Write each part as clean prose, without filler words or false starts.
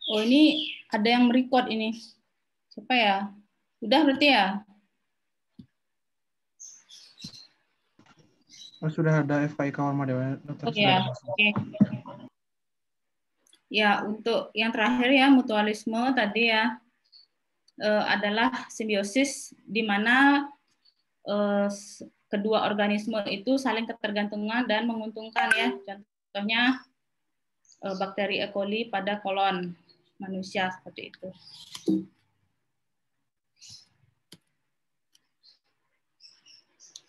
Oh, ini ada yang merecord ini. Siapa ya? Udah berarti ya? Oh, sudah ada FKI Kawarmadewa, Oh dokter. ya, Sudah. oke. Ya, untuk yang terakhir ya, mutualisme tadi ya, adalah simbiosis di mana kedua organisme itu saling ketergantungan dan menguntungkan ya. Contohnya bakteri E. coli pada kolon manusia seperti itu.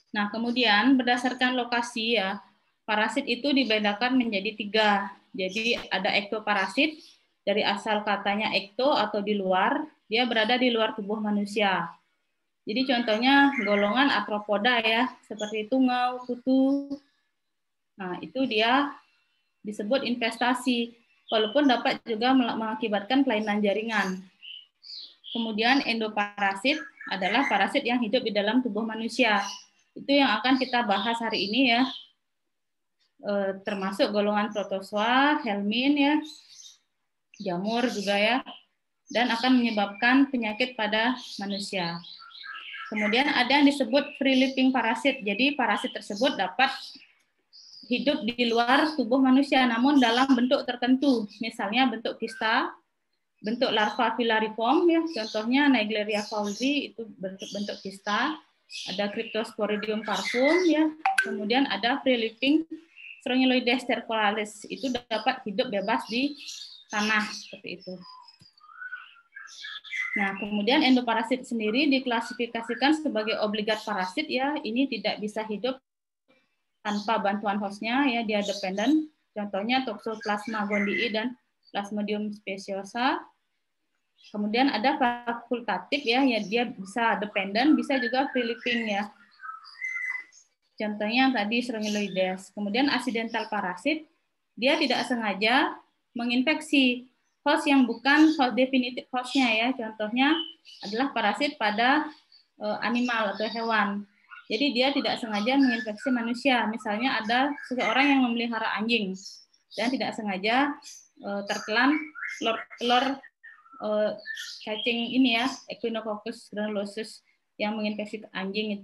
Nah, kemudian berdasarkan lokasi ya, parasit itu dibedakan menjadi 3. Jadi ada ektoparasit, dari asal katanya ekto atau di luar, dia berada di luar tubuh manusia. Jadi contohnya golongan arthropoda ya, seperti tungau, kutu. Nah, itu dia disebut infestasi, walaupun dapat juga mengakibatkan kelainan jaringan. Kemudian endoparasit adalah parasit yang hidup di dalam tubuh manusia. Itu yang akan kita bahas hari ini ya, termasuk golongan protozoa, helmin ya, jamur juga ya, dan akan menyebabkan penyakit pada manusia. Kemudian ada yang disebut free living parasit. Jadi parasit tersebut dapat hidup di luar tubuh manusia, namun dalam bentuk tertentu, misalnya bentuk kista, bentuk larva filariform ya, contohnya Naegleria fauzi itu bentuk kista, ada Cryptosporidium parvum ya, kemudian ada free living Strongyloides stercoralis, itu dapat hidup bebas di tanah seperti itu. Nah, kemudian endoparasit sendiri diklasifikasikan sebagai obligat parasit ya, ini tidak bisa hidup tanpa bantuan hostnya ya, dia dependen. Contohnya Toxoplasma gondii dan Plasmodium speciosa. Kemudian ada fakultatif ya, dia bisa dependen, bisa juga free living ya. Contohnya tadi Strongyloides. Kemudian accidental parasit, dia tidak sengaja menginfeksi host yang bukan host definitif hostnya ya. Contohnya adalah parasit pada animal atau hewan. Jadi dia tidak sengaja menginfeksi manusia. Misalnya ada seseorang yang memelihara anjing dan tidak sengaja tertelan telur cacing ini ya, Echinococcus granulosus yang menginfeksi anjing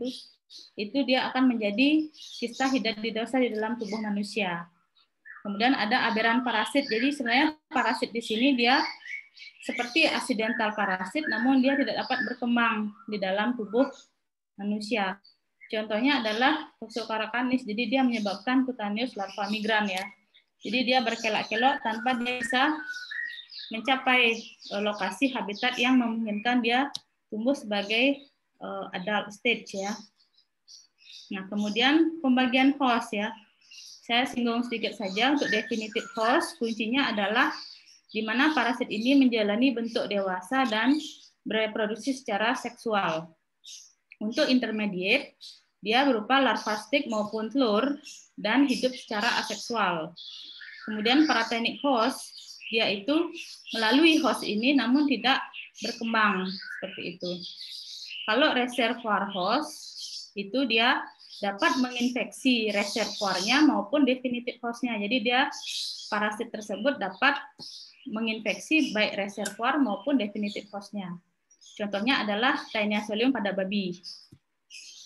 itu dia akan menjadi kista hidatidiosa di dalam tubuh manusia. Kemudian ada aberran parasit. Jadi sebenarnya parasit di sini dia seperti accidental parasit, namun dia tidak dapat berkembang di dalam tubuh manusia. Contohnya adalah Toxocaracanids. Jadi dia menyebabkan cutaneous larva migran ya. Jadi dia berkelok-kelok tanpa dia bisa mencapai lokasi habitat yang memungkinkan dia tumbuh sebagai adult stage ya. Nah, kemudian pembagian host ya. Saya singgung sedikit saja untuk definitive host, kuncinya adalah di mana parasit ini menjalani bentuk dewasa dan bereproduksi secara seksual. Untuk intermediate, dia berupa larva stik maupun telur dan hidup secara aseksual. Kemudian paratenic host, dia itu melalui host ini namun tidak berkembang seperti itu. Kalau reservoir host, itu dia dapat menginfeksi reservoirnya maupun definitive hostnya. Jadi dia parasit tersebut dapat menginfeksi baik reservoir maupun definitive hostnya. Contohnya adalah Taeniasolium pada babi.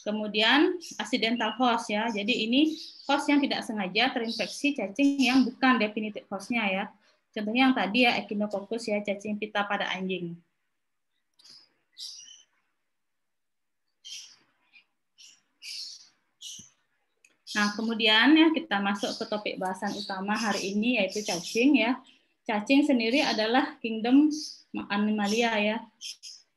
Kemudian accidental host ya. Jadi ini host yang tidak sengaja terinfeksi cacing yang bukan definitive hostnya ya. Contohnya yang tadi ya Echinococcus ya, cacing pita pada anjing. Nah, kemudian ya kita masuk ke topik bahasan utama hari ini yaitu cacing ya. Cacing sendiri adalah kingdom animalia ya.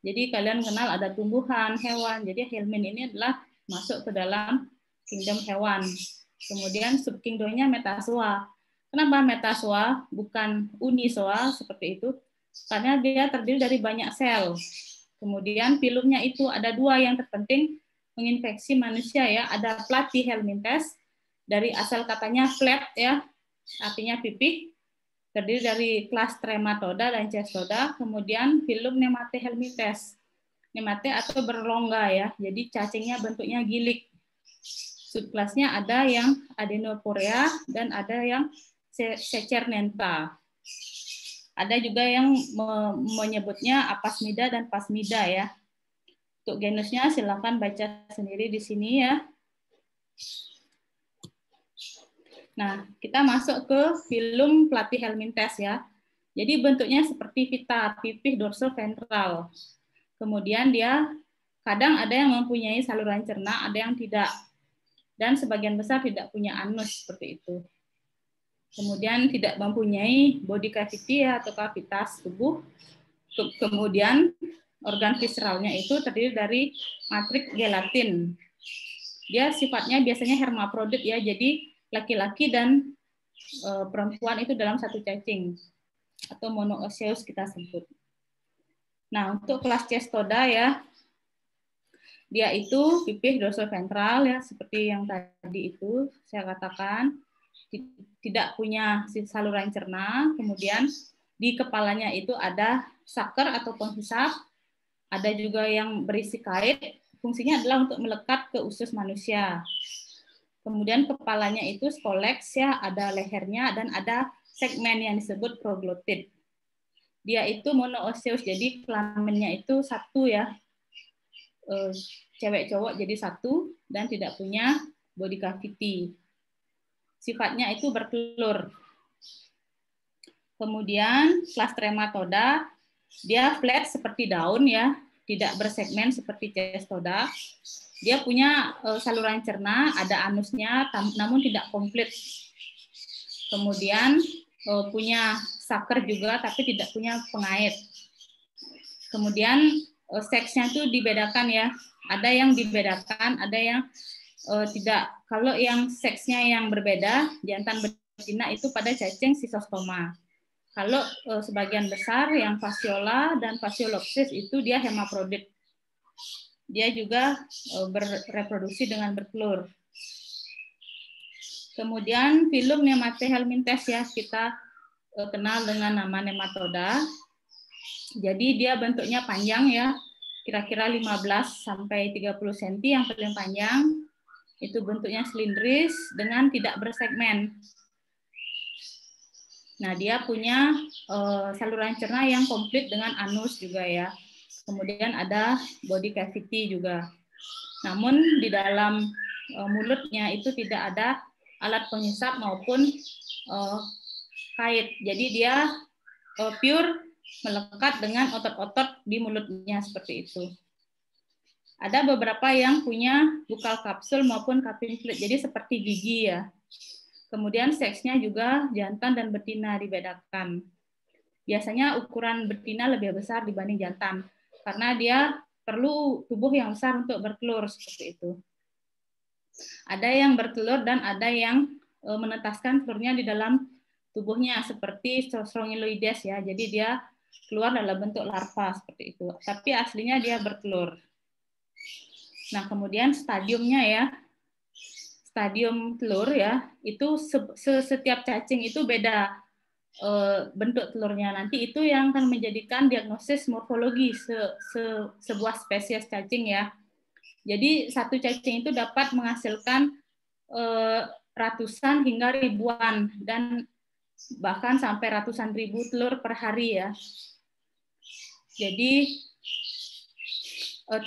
Jadi kalian kenal ada tumbuhan, hewan. Jadi helmin ini adalah masuk ke dalam kingdom hewan. Kemudian subkingdomnya metazoa. Kenapa metazoa bukan unizoa seperti itu? Karena dia terdiri dari banyak sel. Kemudian filumnya itu ada 2 yang terpenting menginfeksi manusia ya, ada Platyhelminthes dari asal katanya flat ya, artinya pipih, terdiri dari kelas Trematoda dan Cestoda, kemudian filum Nematehelminthes. Nemate atau berlongga ya, jadi cacingnya bentuknya gilik. Subkelasnya ada yang Adenoporea dan ada yang Secernenta. Ada juga yang menyebutnya apasmida dan pasmida ya. Untuk genusnya silakan baca sendiri di sini ya. Nah, kita masuk ke filum platyhelminthes ya. Jadi bentuknya seperti pita, pipih dorsoventral. Kemudian dia kadang ada yang mempunyai saluran cerna, ada yang tidak. Dan sebagian besar tidak punya anus seperti itu. Kemudian tidak mempunyai body cavity atau kavitas tubuh. Kemudian organ visceralnya itu terdiri dari matrik gelatin. Dia sifatnya biasanya hermaprodit ya, jadi laki-laki dan perempuan itu dalam satu cacing atau monoosseous kita sebut. Nah, untuk kelas Cestoda ya, dia itu pipih dorsoventral ya, seperti yang tadi itu saya katakan, tidak punya saluran cerna, kemudian di kepalanya itu ada saker atau penghisap, ada juga yang berisi kait, fungsinya adalah untuk melekat ke usus manusia. Kemudian kepalanya itu scolex ya, ada lehernya dan ada segmen yang disebut proglotid. Dia itu monoosseous, jadi kelaminnya itu satu ya, cewek cowok jadi satu dan tidak punya body cavity. Sifatnya itu bertelur. Kemudian kelas Trematoda, dia flat seperti daun ya, tidak bersegmen seperti Cestoda. Dia punya saluran cerna, ada anusnya, namun tidak komplit. Kemudian punya saker juga, tapi tidak punya pengait. Kemudian seksnya itu dibedakan ya, ada yang dibedakan, ada yang tidak. Kalau yang seksnya yang berbeda, jantan betina itu pada cacing Schistosoma. Kalau sebagian besar yang fasciola dan fasciolopsis itu dia hemaprodit. Dia juga bereproduksi dengan bertelur. Kemudian filum Nematehelminthes ya, kita kenal dengan nama nematoda. Jadi dia bentuknya panjang ya, kira-kira 15 sampai 30 cm yang paling panjang. Itu bentuknya silindris dengan tidak bersegmen. Nah, dia punya saluran cerna yang komplit dengan anus juga ya. Kemudian ada body cavity juga. Namun di dalam mulutnya itu tidak ada alat penghisap maupun kait. Jadi dia pure melekat dengan otot-otot di mulutnya seperti itu. Ada beberapa yang punya bukal kapsul maupun cupping fluid, jadi seperti gigi ya. Kemudian seksnya juga jantan dan betina dibedakan. Biasanya ukuran betina lebih besar dibanding jantan, karena dia perlu tubuh yang besar untuk bertelur seperti itu. Ada yang bertelur dan ada yang menetaskan telurnya di dalam tubuhnya seperti Strongyloides ya. Jadi dia keluar dalam bentuk larva seperti itu. Tapi aslinya dia bertelur. Nah, kemudian stadiumnya ya. Stadium telur ya, itu setiap cacing itu beda bentuk telurnya. Nanti itu yang akan menjadikan diagnosis morfologi sebuah spesies cacing ya. Jadi satu cacing itu dapat menghasilkan ratusan hingga ribuan dan bahkan sampai ratusan ribu telur per hari ya. Jadi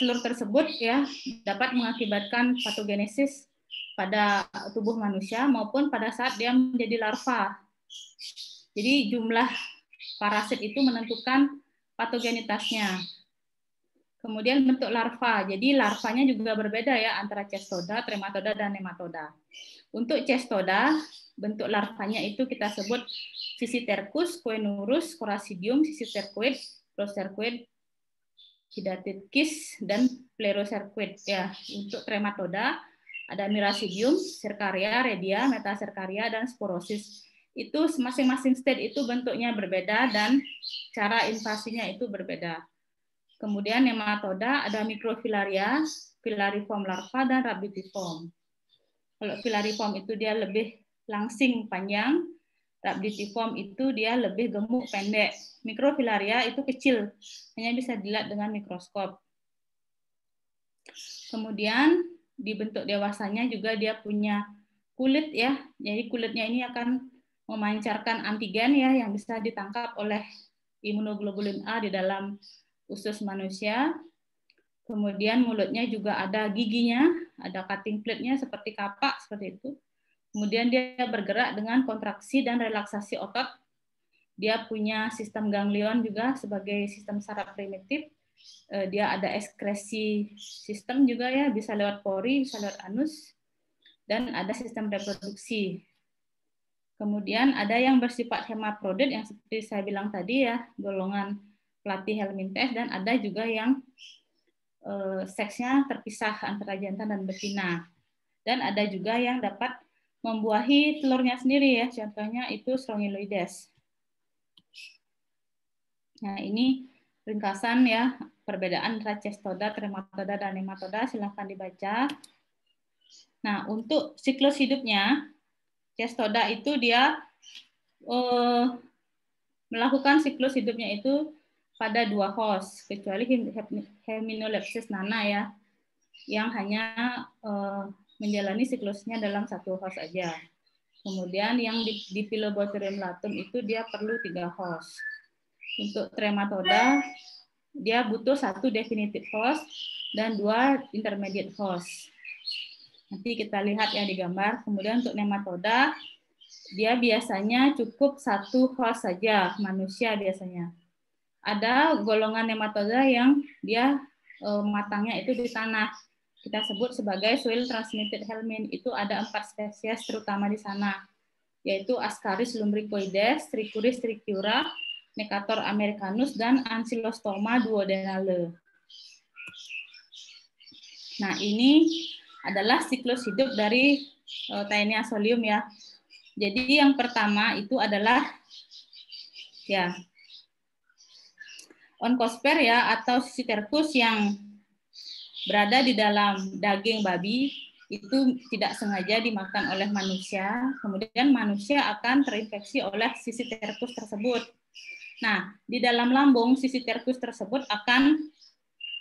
telur tersebut ya dapat mengakibatkan patogenesis pada tubuh manusia maupun pada saat dia menjadi larva. Jadi jumlah parasit itu menentukan patogenitasnya. Kemudian bentuk larva. Jadi larvanya juga berbeda ya antara Cestoda, Trematoda, dan Nematoda. Untuk Cestoda, bentuk larvanya itu kita sebut Sisytercus, Coenurus, Coracidium, Sisytercoid, Procercoid, Hydatidkis, dan Plerocercoid. Ya, untuk Trematoda ada Miracidium, Cercaria, Redia, Metacercaria, dan Sporosis. Itu masing-masing stage itu bentuknya berbeda dan cara invasinya itu berbeda. Kemudian nematoda ada Microfilaria, Filariform larva, dan Rhabditiform. Kalau Filariform itu dia lebih langsing panjang, Rhabditiform itu dia lebih gemuk pendek. Microfilaria itu kecil, hanya bisa dilihat dengan mikroskop. Kemudian di bentuk dewasanya juga dia punya kulit ya. Jadi kulitnya ini akan memancarkan antigen ya yang bisa ditangkap oleh imunoglobulin A di dalam usus manusia. Kemudian mulutnya juga ada giginya, ada cutting plate-nya seperti kapak seperti itu. Kemudian dia bergerak dengan kontraksi dan relaksasi otot. Dia punya sistem ganglion juga sebagai sistem saraf primitif. Dia ada ekskresi sistem juga ya, bisa lewat pori, bisa lewat anus, dan ada sistem reproduksi. Kemudian ada yang bersifat hemaprodit yang seperti saya bilang tadi ya, golongan platyhelminthes, dan ada juga yang seksnya terpisah antara jantan dan betina. Dan ada juga yang dapat membuahi telurnya sendiri ya, contohnya itu Strongyloides. Nah, ini ringkasan ya perbedaan antara cestoda, trematoda, dan nematoda, silahkan dibaca. Nah, untuk siklus hidupnya, cestoda itu dia melakukan siklus hidupnya itu pada 2 host, kecuali Heminolepsis nana ya, yang hanya menjalani siklusnya dalam 1 host aja. Kemudian yang di Pilobothrium latum itu dia perlu 3 host. Untuk trematoda dia butuh 1 definitive host dan 2 intermediate host. Nanti kita lihat ya di gambar. Kemudian untuk nematoda dia biasanya cukup 1 host saja, manusia biasanya. Ada golongan nematoda yang dia matangnya itu di tanah. Kita sebut sebagai soil transmitted helminth. Itu ada 4 spesies terutama di sana, yaitu Ascaris lumbricoides, Trichuris trichiura, Necator americanus, dan Ancylostoma duodenale. Nah, ini adalah siklus hidup dari Taenia solium ya. Jadi yang pertama itu adalah ya onkosper ya atau Sisytercus yang berada di dalam daging babi itu tidak sengaja dimakan oleh manusia, kemudian manusia akan terinfeksi oleh Sisytercus tersebut. Nah, di dalam lambung Sisytercus tersebut akan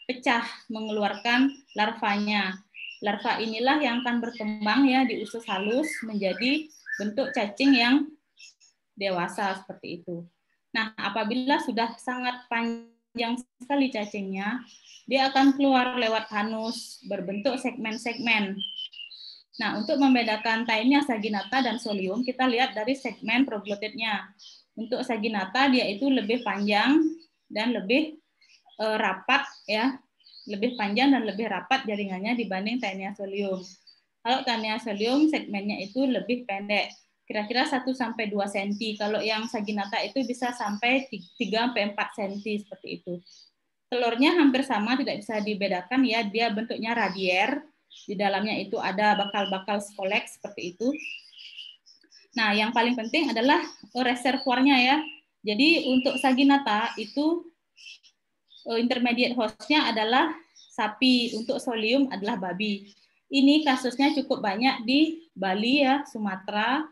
pecah mengeluarkan larvanya. Larva inilah yang akan berkembang ya di usus halus menjadi bentuk cacing yang dewasa seperti itu. Nah, apabila sudah sangat panjang sekali cacingnya, dia akan keluar lewat anus berbentuk segmen-segmen. Nah, untuk membedakan Taenia saginata dan solium, kita lihat dari segmen proglotidnya. Untuk saginata dia itu lebih panjang dan lebih rapat ya, lebih panjang dan lebih rapat jaringannya dibanding Taenia solium. Kalau Taenia solium segmennya itu lebih pendek, kira-kira 1-2 cm. Kalau yang saginata itu bisa sampai 3-4 cm seperti itu. Telurnya hampir sama, tidak bisa dibedakan ya, dia bentuknya radier. Di dalamnya itu ada bakal-bakal skolek seperti itu. Nah, yang paling penting adalah reservoirnya ya. Jadi untuk saginata itu intermediate hostnya adalah sapi, untuk solium adalah babi. Ini kasusnya cukup banyak di Bali ya, Sumatera,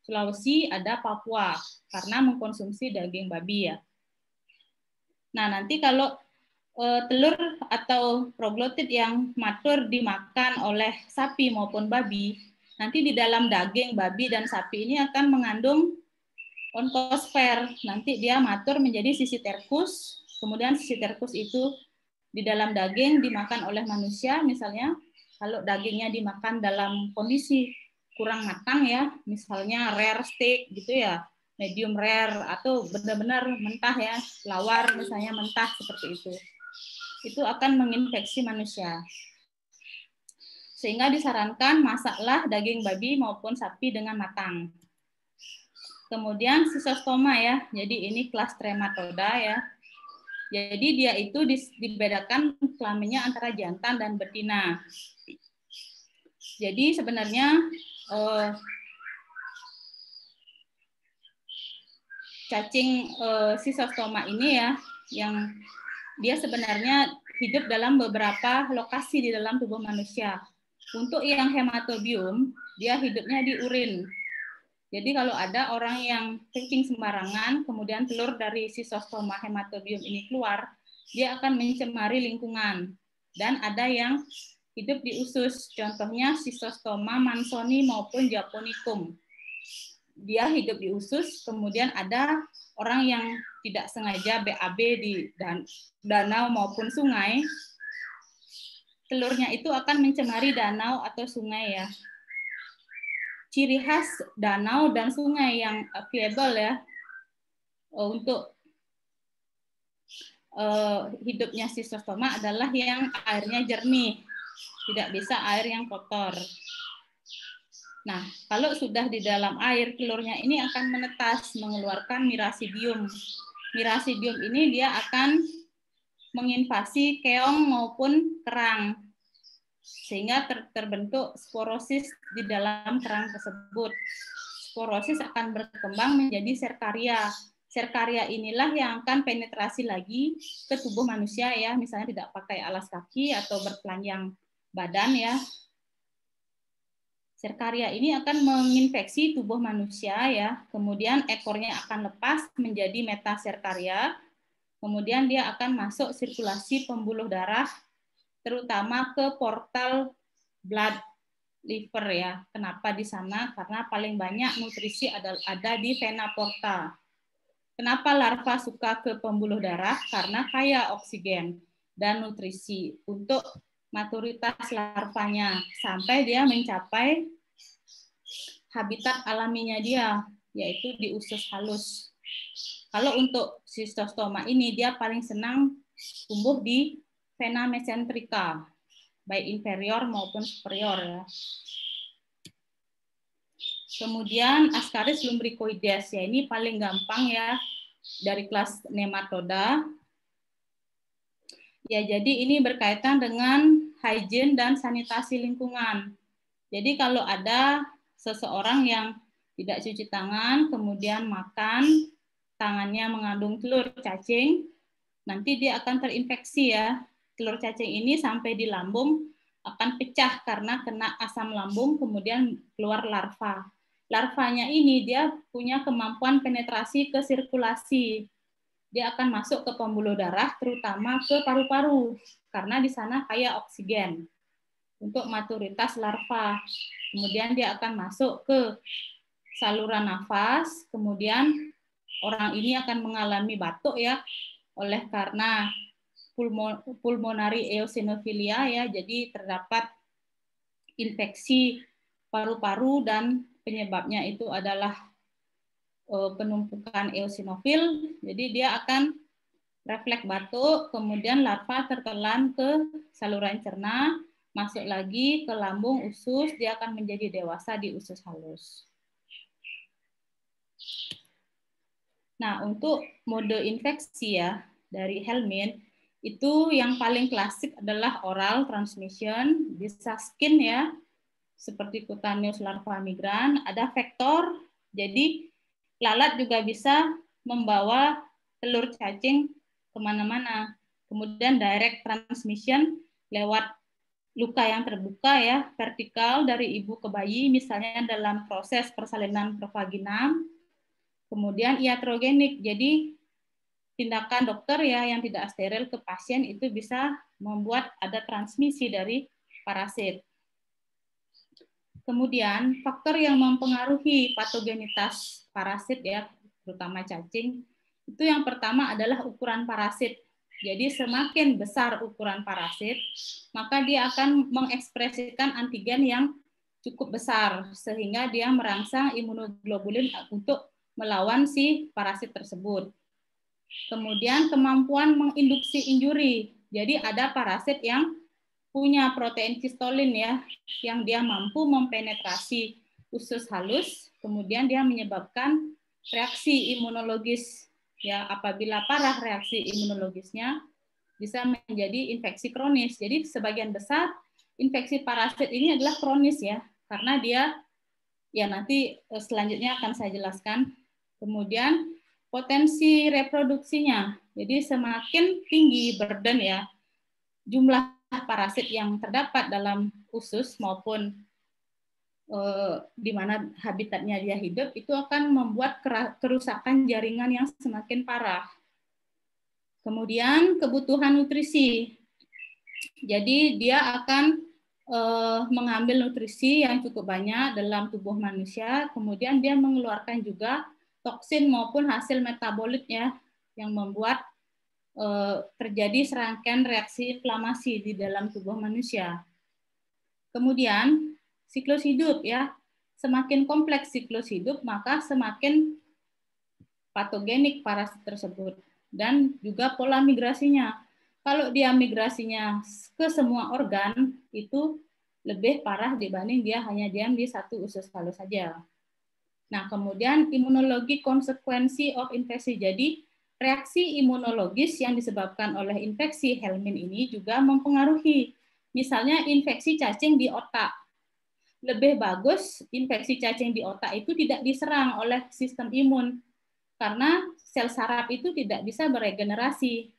Sulawesi, ada Papua karena mengkonsumsi daging babi ya. Nah, nanti kalau telur atau proglotid yang matur dimakan oleh sapi maupun babi, nanti di dalam daging babi dan sapi ini akan mengandung onkosfer. Nanti dia matur menjadi Sisytercus. Kemudian Sisytercus itu di dalam daging dimakan oleh manusia, misalnya kalau dagingnya dimakan dalam kondisi kurang matang ya, misalnya rare steak gitu ya, medium rare atau benar-benar mentah ya, lawar misalnya mentah seperti itu akan menginfeksi manusia. Sehingga disarankan masaklah daging babi maupun sapi dengan matang. Kemudian Schistosoma ya, jadi ini kelas trematoda ya. Jadi dia itu dibedakan kelaminnya antara jantan dan betina. Jadi sebenarnya cacing Schistosoma ini ya, yang dia sebenarnya hidup dalam beberapa lokasi di dalam tubuh manusia. Untuk yang hematobium, dia hidupnya di urin. Jadi kalau ada orang yang kencing sembarangan, kemudian telur dari Schistosoma hematobium ini keluar, dia akan mencemari lingkungan. Dan ada yang hidup di usus, contohnya Schistosoma mansoni maupun Japonicum. dia hidup di usus, kemudian ada orang yang tidak sengaja BAB di danau maupun sungai, telurnya itu akan mencemari danau atau sungai ya. Ciri khas danau dan sungai yang viable ya untuk hidupnya Schistosoma adalah yang airnya jernih, tidak bisa air yang kotor. Nah, kalau sudah di dalam air, telurnya ini akan menetas, mengeluarkan mirasidium. Mirasidium ini dia akan menginvasi keong maupun kerang, sehingga terbentuk sporosis di dalam kerang tersebut. Sporosis akan berkembang menjadi serkaria. Serkaria inilah yang akan penetrasi lagi ke tubuh manusia ya, misalnya tidak pakai alas kaki atau bertelanjang badan ya. Serkaria ini akan menginfeksi tubuh manusia ya, kemudian ekornya akan lepas menjadi metaserkaria, kemudian dia akan masuk sirkulasi pembuluh darah, terutama ke portal blood liver ya. Kenapa di sana? Karena paling banyak nutrisi ada di vena porta. Kenapa larva suka ke pembuluh darah? Karena kaya oksigen dan nutrisi untuk maturitas larvanya sampai dia mencapai habitat alaminya dia, yaitu di usus halus. Kalau untuk Schistosoma ini dia paling senang tumbuh di vena mesentrika, baik inferior maupun superior ya. Kemudian Ascaris lumbricoides ya, ini paling gampang ya dari kelas nematoda. Ya, jadi ini berkaitan dengan hygiene dan sanitasi lingkungan. Jadi kalau ada seseorang yang tidak cuci tangan, kemudian makan, tangannya mengandung telur cacing, nanti dia akan terinfeksi ya. Telur cacing ini sampai di lambung akan pecah karena kena asam lambung, kemudian keluar larva. Larvanya ini dia punya kemampuan penetrasi ke sirkulasi. Dia akan masuk ke pembuluh darah, terutama ke paru-paru, karena di sana kaya oksigen untuk maturitas larva. Kemudian dia akan masuk ke saluran nafas, kemudian orang ini akan mengalami batuk ya, oleh karena pulmonary eosinophilia ya, jadi terdapat infeksi paru-paru dan penyebabnya itu adalah penumpukan eosinofil, jadi dia akan refleks batuk, kemudian larva tertelan ke saluran cerna, masuk lagi ke lambung usus, dia akan menjadi dewasa di usus halus. Nah, untuk mode infeksi ya dari helminth itu yang paling klasik adalah oral transmission, bisa skin ya, seperti cutaneous larva migran, ada vektor, jadi lalat juga bisa membawa telur cacing kemana-mana. Kemudian direct transmission lewat luka yang terbuka ya, vertikal dari ibu ke bayi, misalnya dalam proses persalinan provaginam. Kemudian iatrogenik, jadi tindakan dokter ya yang tidak steril ke pasien itu bisa membuat ada transmisi dari parasit. Kemudian faktor yang mempengaruhi patogenitas parasit ya, terutama cacing, itu yang pertama adalah ukuran parasit. Jadi semakin besar ukuran parasit, maka dia akan mengekspresikan antigen yang cukup besar sehingga dia merangsang imunoglobulin untuk melawan si parasit tersebut. Kemudian kemampuan menginduksi injuri. Jadi ada parasit yang punya protein cistolin ya, yang dia mampu mempenetrasi usus halus, kemudian dia menyebabkan reaksi imunologis ya, apabila parah reaksi imunologisnya bisa menjadi infeksi kronis. Jadi sebagian besar infeksi parasit ini adalah kronis ya, karena dia ya nanti selanjutnya akan saya jelaskan. Kemudian potensi reproduksinya. Jadi semakin tinggi burden ya, jumlah parasit yang terdapat dalam usus maupun di mana habitatnya dia hidup, itu akan membuat kerusakan jaringan yang semakin parah. Kemudian kebutuhan nutrisi. Jadi dia akan mengambil nutrisi yang cukup banyak dalam tubuh manusia, kemudian dia mengeluarkan juga toksin maupun hasil metabolit ya yang membuat terjadi serangkaian reaksi inflamasi di dalam tubuh manusia. Kemudian siklus hidup ya, semakin kompleks siklus hidup maka semakin patogenik parasit tersebut dan juga pola migrasinya. Kalau dia migrasinya ke semua organ, itu lebih parah dibanding dia hanya diam di satu usus halus saja. Nah, kemudian imunologi konsekuensi of infeksi. Jadi, reaksi imunologis yang disebabkan oleh infeksi helmin ini juga mempengaruhi. Misalnya, infeksi cacing di otak. Lebih bagus infeksi cacing di otak itu tidak diserang oleh sistem imun, karena sel saraf itu tidak bisa beregenerasi.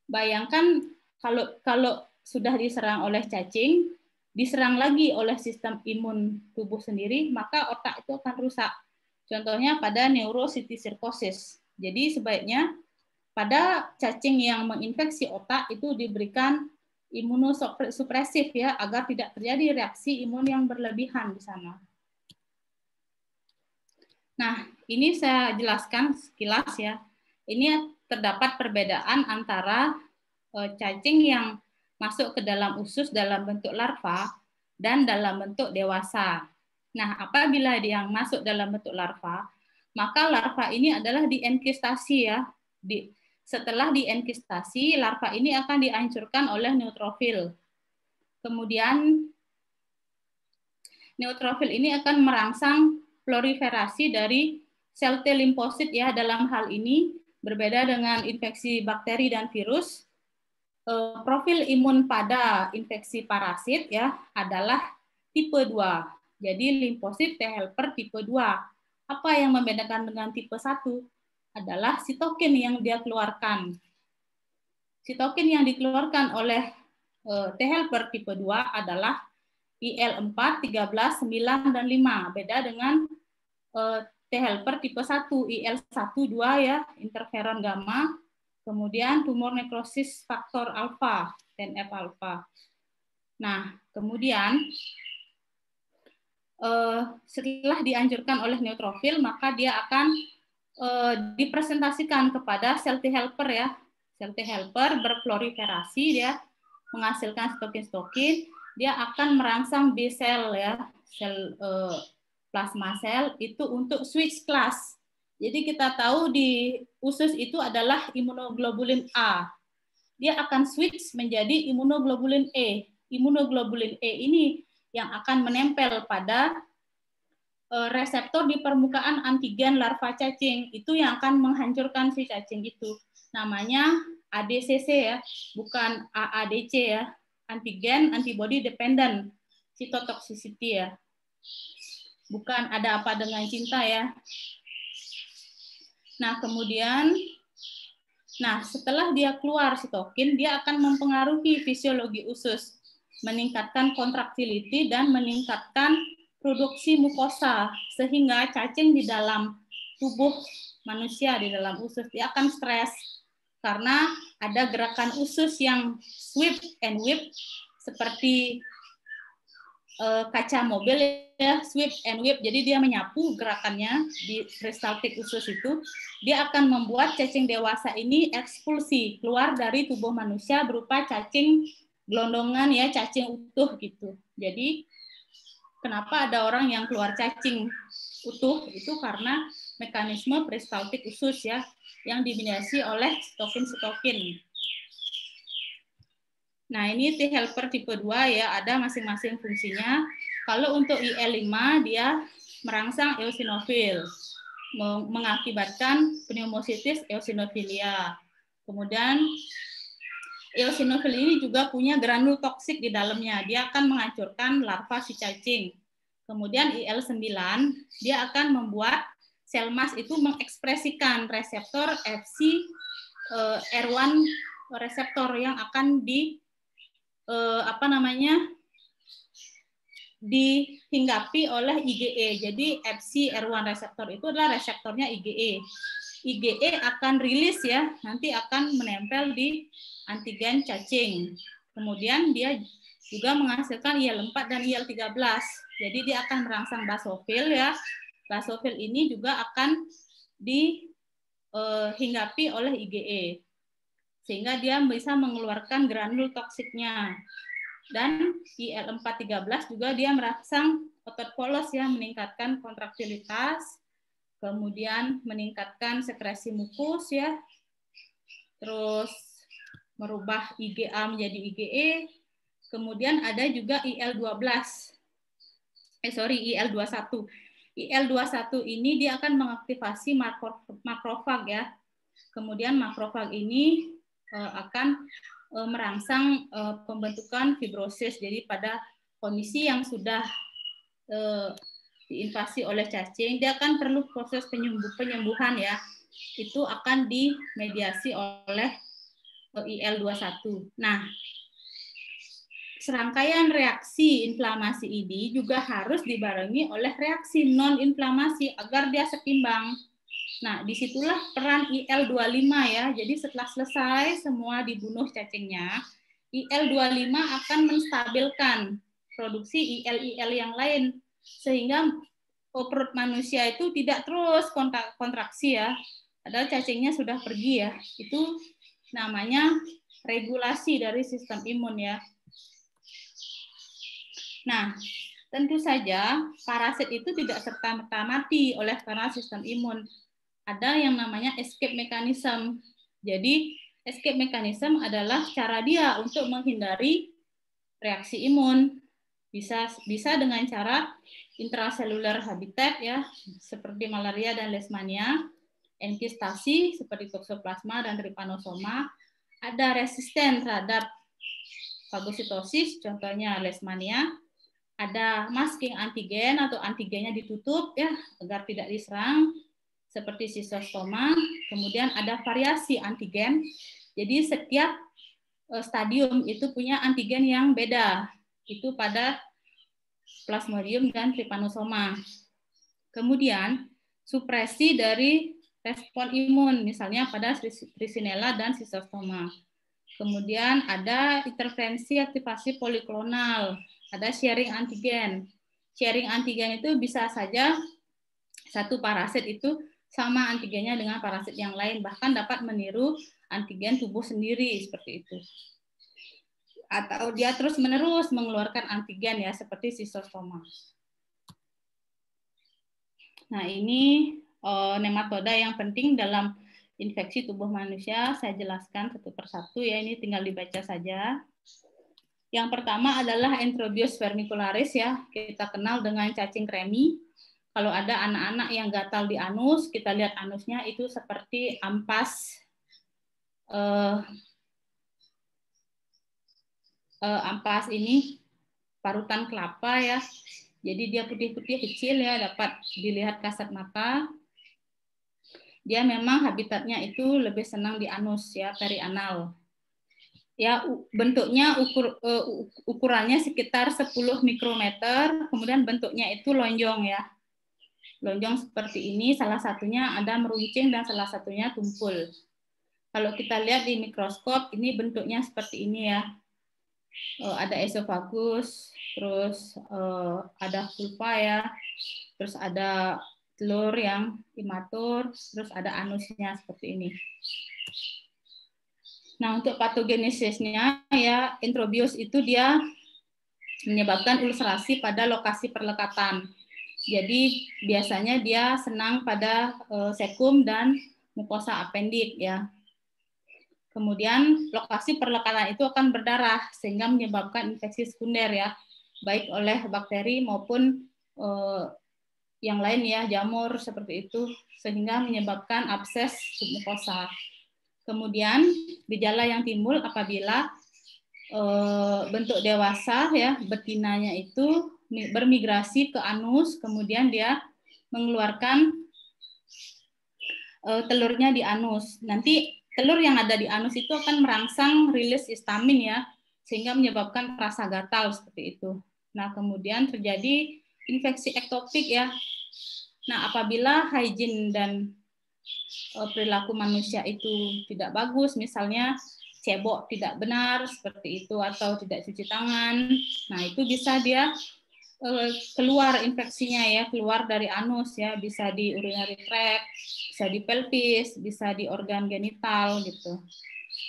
Bayangkan kalau sudah diserang oleh cacing, diserang lagi oleh sistem imun tubuh sendiri, maka otak itu akan rusak. Contohnya pada neurocystic Jadi sebaiknya pada cacing yang menginfeksi otak itu diberikan imunosupresif ya, agar tidak terjadi reaksi imun yang berlebihan di sana. Nah, ini saya jelaskan sekilas ya. Ini terdapat perbedaan antara cacing yang masuk ke dalam usus dalam bentuk larva dan dalam bentuk dewasa. Nah, apabila dia yang masuk dalam bentuk larva, maka larva ini adalah dienkistasi ya. Setelah dienkistasi, larva ini akan dihancurkan oleh neutrofil. Kemudian neutrofil ini akan merangsang proliferasi dari sel T limfosit ya. Dalam hal ini berbeda dengan infeksi bakteri dan virus. Profil imun pada infeksi parasit ya adalah tipe 2. Jadi limfosit T helper tipe 2. Apa yang membedakan dengan tipe 1 adalah sitokin yang dia keluarkan. Sitokin yang dikeluarkan oleh T helper tipe 2 adalah IL-4, 13, 9, dan 5. Beda dengan T helper tipe 1, IL-1, 2 ya, interferon gamma, kemudian tumor nekrosis faktor alfa, TNF alfa. Nah, kemudian setelah dianjurkan oleh neutrofil, maka dia akan dipresentasikan kepada sel T helper ya. Sel T helper berproliferasi ya, menghasilkan stokin-stokin, dia akan merangsang B sel ya, sel plasma sel itu untuk switch class. Jadi kita tahu di usus itu adalah imunoglobulin A. Dia akan switch menjadi imunoglobulin E. Imunoglobulin E ini yang akan menempel pada reseptor di permukaan antigen larva cacing. Itu yang akan menghancurkan si cacing itu. Namanya ADCC ya, bukan AADC ya. Antigen antibody dependent cytotoxicity ya. Bukan ada apa dengan cinta ya. Nah, kemudian setelah dia keluar sitokin, dia akan mempengaruhi fisiologi usus, meningkatkan contractility dan meningkatkan produksi mukosa, sehingga cacing di dalam tubuh manusia, di dalam usus, dia akan stres karena ada gerakan usus yang sweep and whip seperti kaca mobil ya, sweep and whip. Jadi dia menyapu gerakannya di peristaltik usus itu. Dia akan membuat cacing dewasa ini ekspulsi keluar dari tubuh manusia berupa cacing gelondongan ya, cacing utuh gitu. Jadi kenapa ada orang yang keluar cacing utuh itu karena mekanisme peristaltik usus ya yang didominasi oleh sitokin-sitokin. Nah, ini T helper tipe 2 ya, ada masing-masing fungsinya. Kalau untuk IL-5 dia merangsang eosinofil, mengakibatkan pneumositis eosinofilia. Kemudian eosinofil ini juga punya granul toksik di dalamnya, dia akan menghancurkan larva si cacing. Kemudian IL-9 dia akan membuat sel mas itu mengekspresikan reseptor Fc R1 reseptor yang akan dihinggapi oleh IgE. Jadi Fc R1 reseptor itu adalah reseptornya IgE. IgE akan rilis ya, nanti akan menempel di antigen cacing. Kemudian dia juga menghasilkan IL-4 dan IL-13. Jadi dia akan merangsang basofil ya. Basofil ini juga akan dihinggapi oleh IgE. Sehingga dia bisa mengeluarkan granul toksiknya. Dan IL-4-13 juga dia merangsang otot polos ya, meningkatkan kontraktilitas, kemudian meningkatkan sekresi mukus ya, terus merubah IgA menjadi IgE, kemudian ada juga IL-21. IL-21 ini dia akan mengaktifasi makrofag ya. Kemudian makrofag ini akan merangsang pembentukan fibrosis. Jadi pada kondisi yang sudah diinvasi oleh cacing, dia akan perlu proses penyembuhan ya. Itu akan dimediasi oleh IL-21. Nah, serangkaian reaksi inflamasi ini juga harus dibarengi oleh reaksi non-inflamasi agar dia setimbang. Nah, disitulah peran IL-25 ya. Jadi setelah selesai semua dibunuh cacingnya, IL-25 akan menstabilkan produksi IL-IL yang lain, sehingga perut manusia itu tidak terus kontraksi ya. Padahal cacingnya sudah pergi ya. Itu namanya regulasi dari sistem imun ya. Nah, tentu saja parasit itu tidak serta-merta mati oleh karena sistem imun. Ada yang namanya escape mechanism. Jadi, escape mechanism adalah cara dia untuk menghindari reaksi imun. Bisa dengan cara intracellular habitat ya, seperti malaria dan leishmania, enkistasi seperti toxoplasma dan trypanosoma, ada resisten terhadap fagositosis, contohnya leishmania, ada masking antigen atau antigennya ditutup ya agar tidak diserang, seperti schistosoma. Kemudian ada variasi antigen. Jadi setiap stadium itu punya antigen yang beda. Itu pada Plasmodium dan Trypanosoma. Kemudian supresi dari respon imun, misalnya pada Trichinella dan Schistosoma. Kemudian ada intervensi aktivasi poliklonal, ada sharing antigen. Sharing antigen itu bisa saja satu parasit itu sama antigennya dengan parasit yang lain, bahkan dapat meniru antigen tubuh sendiri seperti itu. Atau dia terus-menerus mengeluarkan antigen ya, seperti Schistosoma. Nah, ini nematoda yang penting dalam infeksi tubuh manusia. Saya jelaskan satu persatu ya, ini tinggal dibaca saja. Yang pertama adalah Enterobius vermicularis ya, kita kenal dengan cacing kremi. Kalau ada anak-anak yang gatal di anus, kita lihat anusnya itu seperti ampas ampas ini parutan kelapa ya. Jadi dia putih-putih kecil ya, dapat dilihat kasat mata. Dia memang habitatnya itu lebih senang di anus ya, perianal. Ya, bentuknya ukurannya sekitar 10 mikrometer, kemudian bentuknya itu lonjong ya. Lonjong seperti ini, salah satunya ada meruncing dan salah satunya tumpul. Kalau kita lihat di mikroskop, ini bentuknya seperti ini ya. Ada esofagus, terus ada pulpa ya, terus ada telur yang imatur, terus ada anusnya seperti ini. Nah, untuk patogenesisnya ya, Enterobius itu dia menyebabkan ulcerasi pada lokasi perlekatan. Jadi biasanya dia senang pada sekum dan mukosa apendik ya. Kemudian lokasi perlekatan itu akan berdarah sehingga menyebabkan infeksi sekunder ya, baik oleh bakteri maupun yang lain ya, jamur seperti itu, sehingga menyebabkan abses submukosa. Kemudian gejala yang timbul apabila bentuk dewasa ya, betinanya itu bermigrasi ke anus, kemudian dia mengeluarkan telurnya di anus. Nanti telur yang ada di anus itu akan merangsang rilis histamin ya, sehingga menyebabkan rasa gatal seperti itu. Nah, kemudian terjadi infeksi ektopik ya. Nah, apabila hygiene dan perilaku manusia itu tidak bagus, misalnya cebok tidak benar seperti itu atau tidak cuci tangan. Nah, itu bisa dia keluar infeksinya ya, keluar dari anus ya, bisa di urinary tract, bisa di pelvis, bisa di organ genital gitu.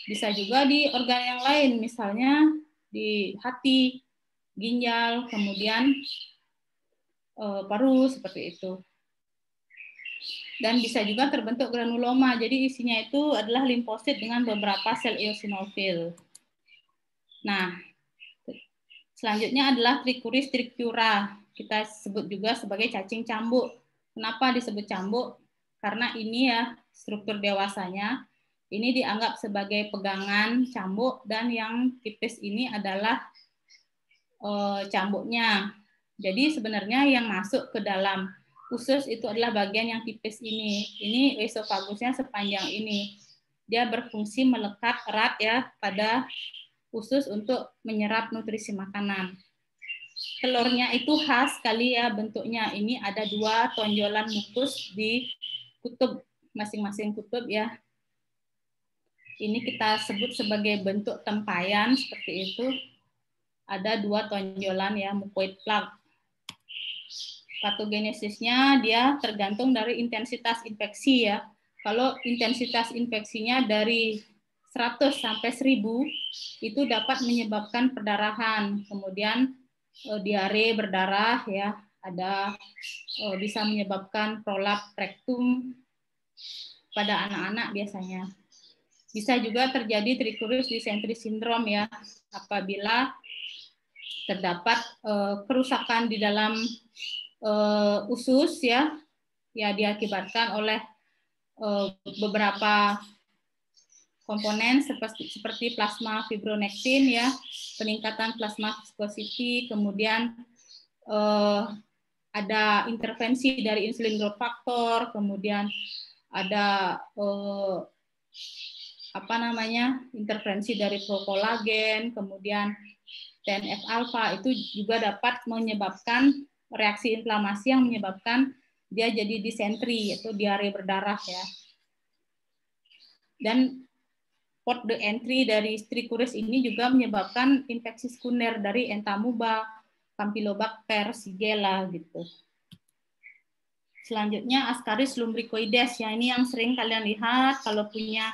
Bisa juga di organ yang lain, misalnya di hati, ginjal, kemudian paru seperti itu. Dan bisa juga terbentuk granuloma. Jadi isinya itu adalah limfosit dengan beberapa sel eosinofil. Nah, selanjutnya adalah Trichuris trichiura. Kita sebut juga sebagai cacing cambuk. Kenapa disebut cambuk? Karena ini ya struktur dewasanya. Ini dianggap sebagai pegangan cambuk dan yang tipis ini adalah cambuknya. Jadi sebenarnya yang masuk ke dalam usus itu adalah bagian yang tipis ini. Ini esofagusnya sepanjang ini. Dia berfungsi melekat erat ya pada usus untuk menyerap nutrisi makanan. Telurnya itu khas sekali ya bentuknya. Ini ada 2 tonjolan mukus di kutub, masing-masing kutub ya. Ini kita sebut sebagai bentuk tempayan seperti itu. Ada 2 tonjolan ya, mucoid plug. Patogenesisnya dia tergantung dari intensitas infeksi ya. Kalau intensitas infeksinya dari 100 sampai 1000 itu dapat menyebabkan perdarahan, kemudian diare berdarah ya, ada bisa menyebabkan prolap rektum pada anak-anak biasanya. Bisa juga terjadi Trichuris dysentery syndrome ya, apabila terdapat kerusakan di dalam usus ya diakibatkan oleh beberapa komponen seperti plasma fibronektin ya, peningkatan plasma viscosity, kemudian ada intervensi dari insulin growth factor, kemudian ada intervensi dari prokolagen, kemudian TNF alpha itu juga dapat menyebabkan reaksi inflamasi yang menyebabkan dia jadi disentri, yaitu diare berdarah ya. Dan port de entry dari Trichuris ini juga menyebabkan infeksi sekunder dari Entamuba, Campylobacter, Shigella gitu. Selanjutnya Ascaris lumbricoides ya, ini yang sering kalian lihat kalau punya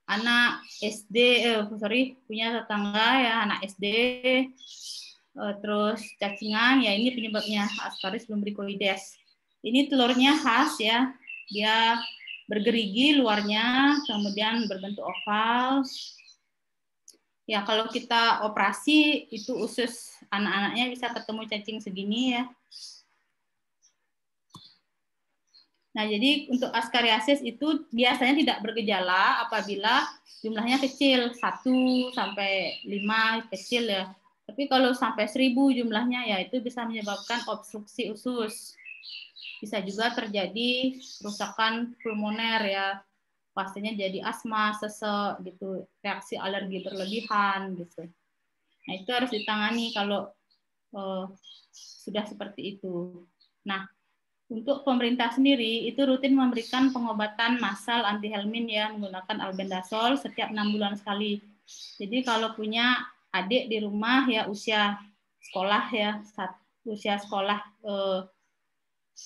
anak SD, punya tetangga ya anak SD, terus cacingan ya, ini penyebabnya Ascaris lumbricoides. Ini telurnya khas ya, dia bergerigi luarnya, kemudian berbentuk oval. Ya kalau kita operasi itu usus anak-anaknya bisa ketemu cacing segini ya. Nah, jadi untuk askariasis itu biasanya tidak bergejala apabila jumlahnya kecil, 1 sampai 5 kecil ya. Tapi kalau sampai 1000 jumlahnya ya itu bisa menyebabkan obstruksi usus. Bisa juga terjadi kerusakan pulmoner ya. Pastinya jadi asma, sesek gitu, reaksi alergi berlebihan gitu. Nah, itu harus ditangani kalau sudah seperti itu. Nah, untuk pemerintah sendiri itu rutin memberikan pengobatan massal antihelmin ya menggunakan albendazol setiap 6 bulan sekali. Jadi kalau punya adik di rumah ya usia sekolah ya, usia sekolah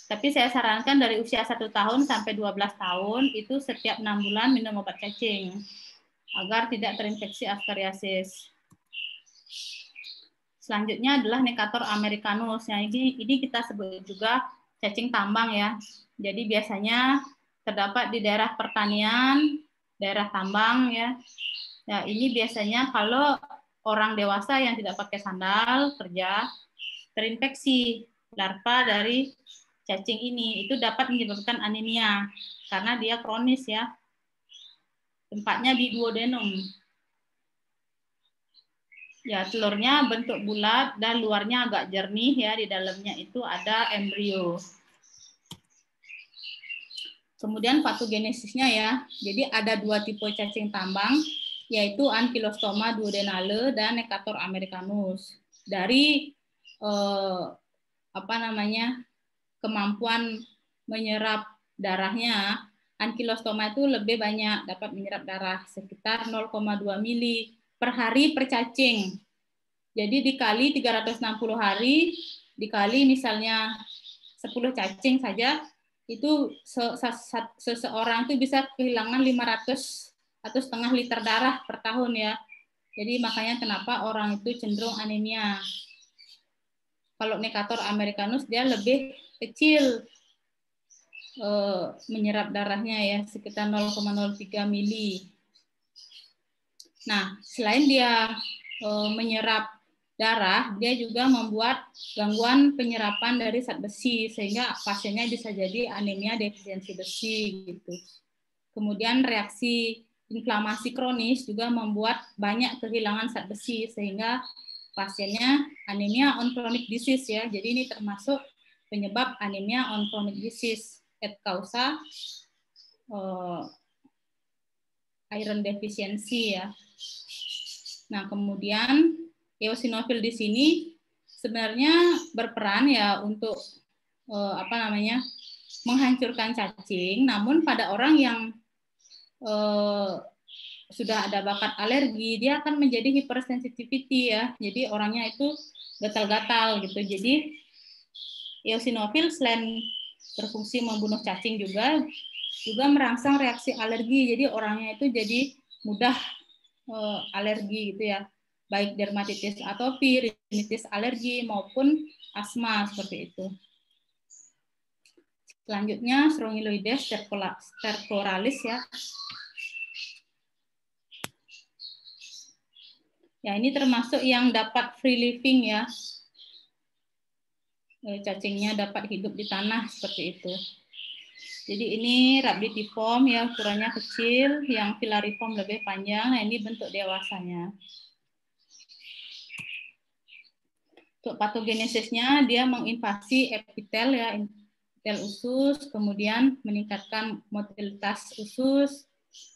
tapi saya sarankan dari usia 1 tahun sampai 12 tahun itu setiap 6 bulan minum obat cacing agar tidak terinfeksi askariasis. Selanjutnya adalah Necator americanus. Nah, ini kita sebut juga cacing tambang ya. Jadi biasanya terdapat di daerah pertanian, daerah tambang ya. Nah, ini biasanya kalau orang dewasa yang tidak pakai sandal kerja terinfeksi larva dari cacing ini, itu dapat menyebabkan anemia karena dia kronis ya. Tempatnya di duodenum. Ya, telurnya bentuk bulat dan luarnya agak jernih ya, di dalamnya itu ada embrio. Kemudian patogenesisnya ya. Jadi ada 2 tipe cacing tambang, yaitu Ankylostoma duodenale dan Necator americanus. Dari kemampuan menyerap darahnya, ankylostoma itu lebih banyak, dapat menyerap darah sekitar 0,2 mili per hari per cacing. Jadi dikali 360 hari, dikali misalnya 10 cacing saja, itu seseorang itu bisa kehilangan 500 atau setengah liter darah per tahun ya. Jadi makanya kenapa orang itu cenderung anemia. Kalau Necator americanus dia lebih kecil menyerap darahnya ya, sekitar 0,03 mili. Nah, selain dia menyerap darah, dia juga membuat gangguan penyerapan dari zat besi sehingga pasiennya bisa jadi anemia defisiensi besi gitu. Kemudian reaksi inflamasi kronis juga membuat banyak kehilangan zat besi sehingga pasiennya anemia on chronic disease ya. Jadi ini termasuk penyebab anemia on chronic disease et causa iron deficiency ya. Nah, kemudian eosinofil di sini sebenarnya berperan ya untuk menghancurkan cacing, namun pada orang yang sudah ada bakat alergi, dia akan menjadi hypersensitivity ya. Jadi orangnya itu gatal-gatal gitu. Jadi eosinofil selain berfungsi membunuh cacing juga merangsang reaksi alergi. Jadi orangnya itu jadi mudah alergi gitu ya. Baik dermatitis atopi, rinitis alergi maupun asma seperti itu. Selanjutnya Strongyloides stercoralis ya. Ya, ini termasuk yang dapat free living ya. Cacingnya dapat hidup di tanah seperti itu. Jadi ini rhabditiform ya, ukurannya kecil, yang filariform lebih panjang. Nah, ini bentuk dewasanya. Untuk patogenesisnya dia menginvasi epitel ya, epitel usus, kemudian meningkatkan motilitas usus,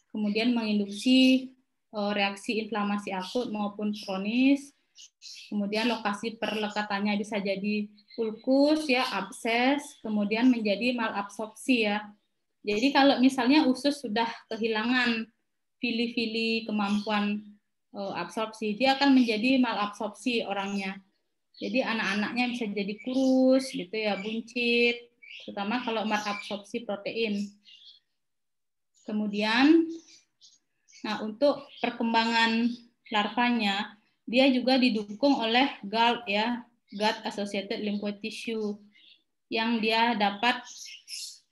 kemudian menginduksi reaksi inflamasi akut maupun kronis. Kemudian lokasi perlekatannya bisa jadi ulkus ya, abses, kemudian menjadi malabsorpsi ya. Jadi kalau misalnya usus sudah kehilangan fili-fili kemampuan absorpsi, dia akan menjadi malabsorpsi orangnya. Jadi anak-anaknya bisa jadi kurus gitu ya, buncit, terutama kalau malabsorpsi protein. Kemudian nah, untuk perkembangan larvanya, dia juga didukung oleh GALT ya, gut associated lymphoid tissue, yang dia dapat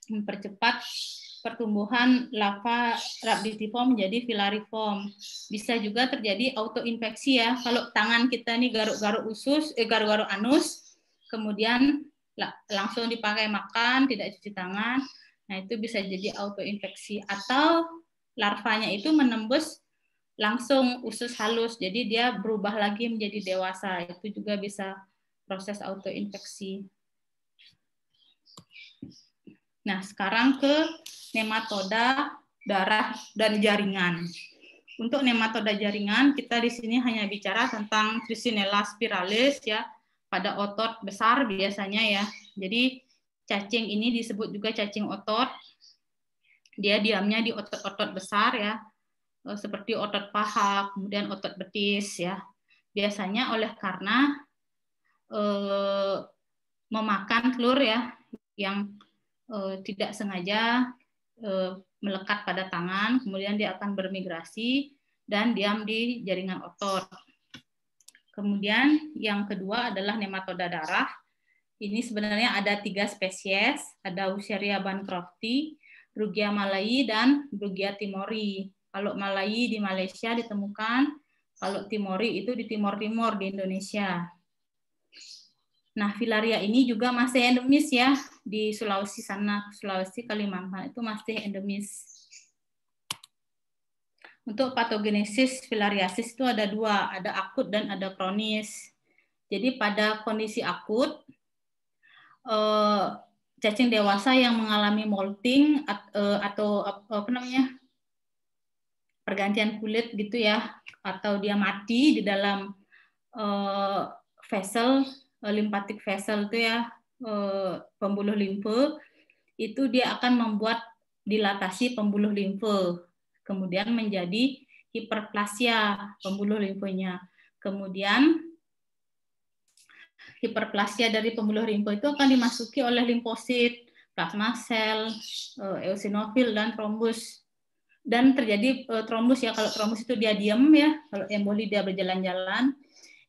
mempercepat pertumbuhan larva rhabditiform menjadi filariform. Bisa juga terjadi autoinfeksi ya. Kalau tangan kita nih garuk-garuk usus, garuk-garuk anus, kemudian langsung dipakai makan, tidak cuci tangan, nah itu bisa jadi autoinfeksi. Atau larvanya itu menembus langsung usus halus, jadi dia berubah lagi menjadi dewasa. Itu juga bisa proses autoinfeksi. Nah, sekarang ke nematoda darah dan jaringan. Untuk nematoda jaringan, kita di sini hanya bicara tentang Trichinella spiralis ya, pada otot besar biasanya ya. Jadi cacing ini disebut juga cacing otot. Dia diamnya di otot-otot besar ya, seperti otot paha, kemudian otot betis ya. Biasanya oleh karena memakan telur ya yang tidak sengaja melekat pada tangan, kemudian dia akan bermigrasi dan diam di jaringan otot. Kemudian yang kedua adalah nematoda darah. Ini sebenarnya ada 3 spesies, ada Wucheria bancrofti, Brugia malayi, dan Brugia timori. Kalau malayi di Malaysia ditemukan, kalau timori itu di Timor-Timor di Indonesia. Nah, filaria ini juga masih endemis ya, di Sulawesi sana, Sulawesi, Kalimantan itu masih endemis. Untuk patogenesis filariasis itu ada 2, ada akut dan ada kronis. Jadi pada kondisi akut, cacing dewasa yang mengalami molting atau apa namanya, pergantian kulit gitu ya, atau dia mati di dalam vessel, lymphatic vessel itu ya, pembuluh limfe, itu dia akan membuat dilatasi pembuluh limfe, kemudian menjadi hiperplasia pembuluh limfenya. Kemudian hiperplasia dari pembuluh limfe itu akan dimasuki oleh limfosit, plasma sel, eosinofil, dan trombus. Dan terjadi trombus ya, kalau trombus itu dia diam ya, kalau emboli dia berjalan-jalan,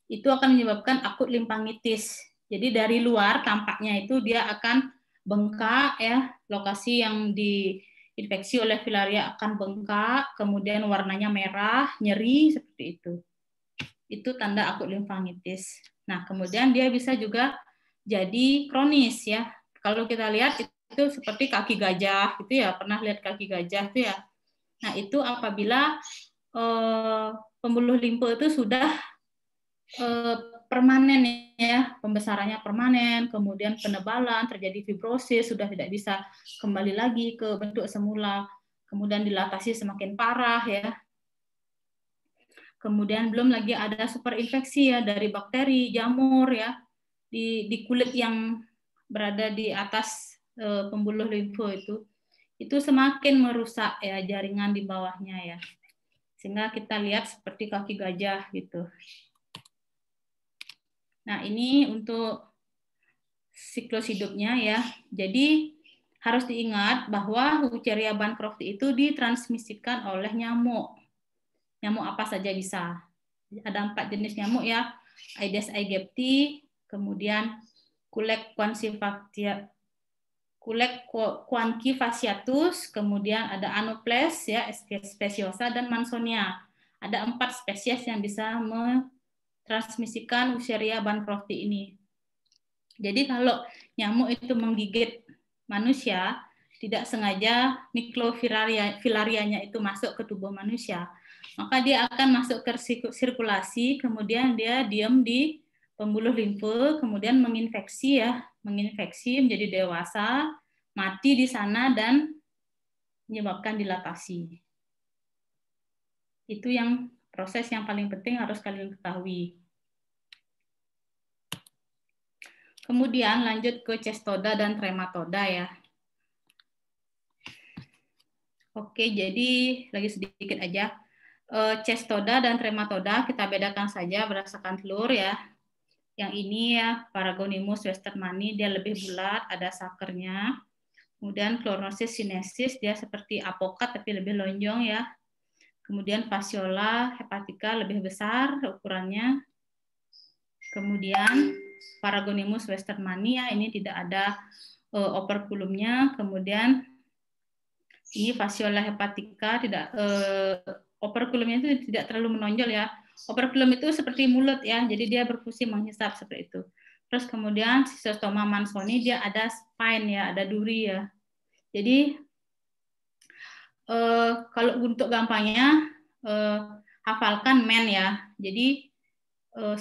itu akan menyebabkan akut limfangitis. Jadi dari luar tampaknya itu dia akan bengkak ya, lokasi yang diinfeksi oleh filaria akan bengkak, kemudian warnanya merah, nyeri seperti itu. Itu tanda akut limfangitis. Nah, kemudian dia bisa juga jadi kronis ya. Kalau kita lihat itu seperti kaki gajah gitu ya, pernah lihat kaki gajah itu ya. Nah, itu apabila pembuluh limfe itu sudah permanen ya, pembesarannya permanen, kemudian penebalan, terjadi fibrosis, sudah tidak bisa kembali lagi ke bentuk semula, kemudian dilatasi semakin parah ya. Kemudian belum lagi ada superinfeksi ya dari bakteri, jamur ya di kulit yang berada di atas pembuluh limfe itu semakin merusak ya jaringan di bawahnya ya. Sehingga kita lihat seperti kaki gajah gitu. Nah, ini untuk siklus hidupnya ya. Jadi harus diingat bahwa Wucheria bancrofti itu ditransmisikan oleh nyamuk. Nyamuk apa saja bisa. Ada 4 jenis nyamuk ya. Aedes aegypti, kemudian Culek quanquefasciatus, kemudian ada Anopheles ya, speciosa, dan Mansonia. Ada 4 spesies yang bisa transmisikan Wucheria bancrofti ini. Jadi kalau nyamuk itu menggigit manusia, tidak sengaja mikrofilarianya itu masuk ke tubuh manusia, maka dia akan masuk ke sirkulasi, kemudian dia diam di pembuluh limfe, kemudian menginfeksi menjadi dewasa, mati di sana dan menyebabkan dilatasi. Itu yang proses yang paling penting harus kalian ketahui. Kemudian lanjut ke cestoda dan trematoda ya. Oke, jadi lagi sedikit aja. Cestoda dan trematoda kita bedakan saja berdasarkan telur ya. Yang ini ya Paragonimus westermani, dia lebih bulat, ada sakernya. Kemudian Chlornosis sinensis, dia seperti apokat tapi lebih lonjong ya. Kemudian Fasciola hepatica lebih besar ukurannya. Kemudian Paragonimus westermani ya, ini tidak ada operculumnya. Kemudian ini Fasciola hepatica, tidak operculumnya itu tidak terlalu menonjol ya. Operculum itu seperti mulut ya, jadi dia berfungsi menghisap seperti itu. Terus kemudian Schistosoma mansoni, dia ada spine ya, ada duri ya. Jadi kalau untuk gampangnya hafalkan men ya. Jadi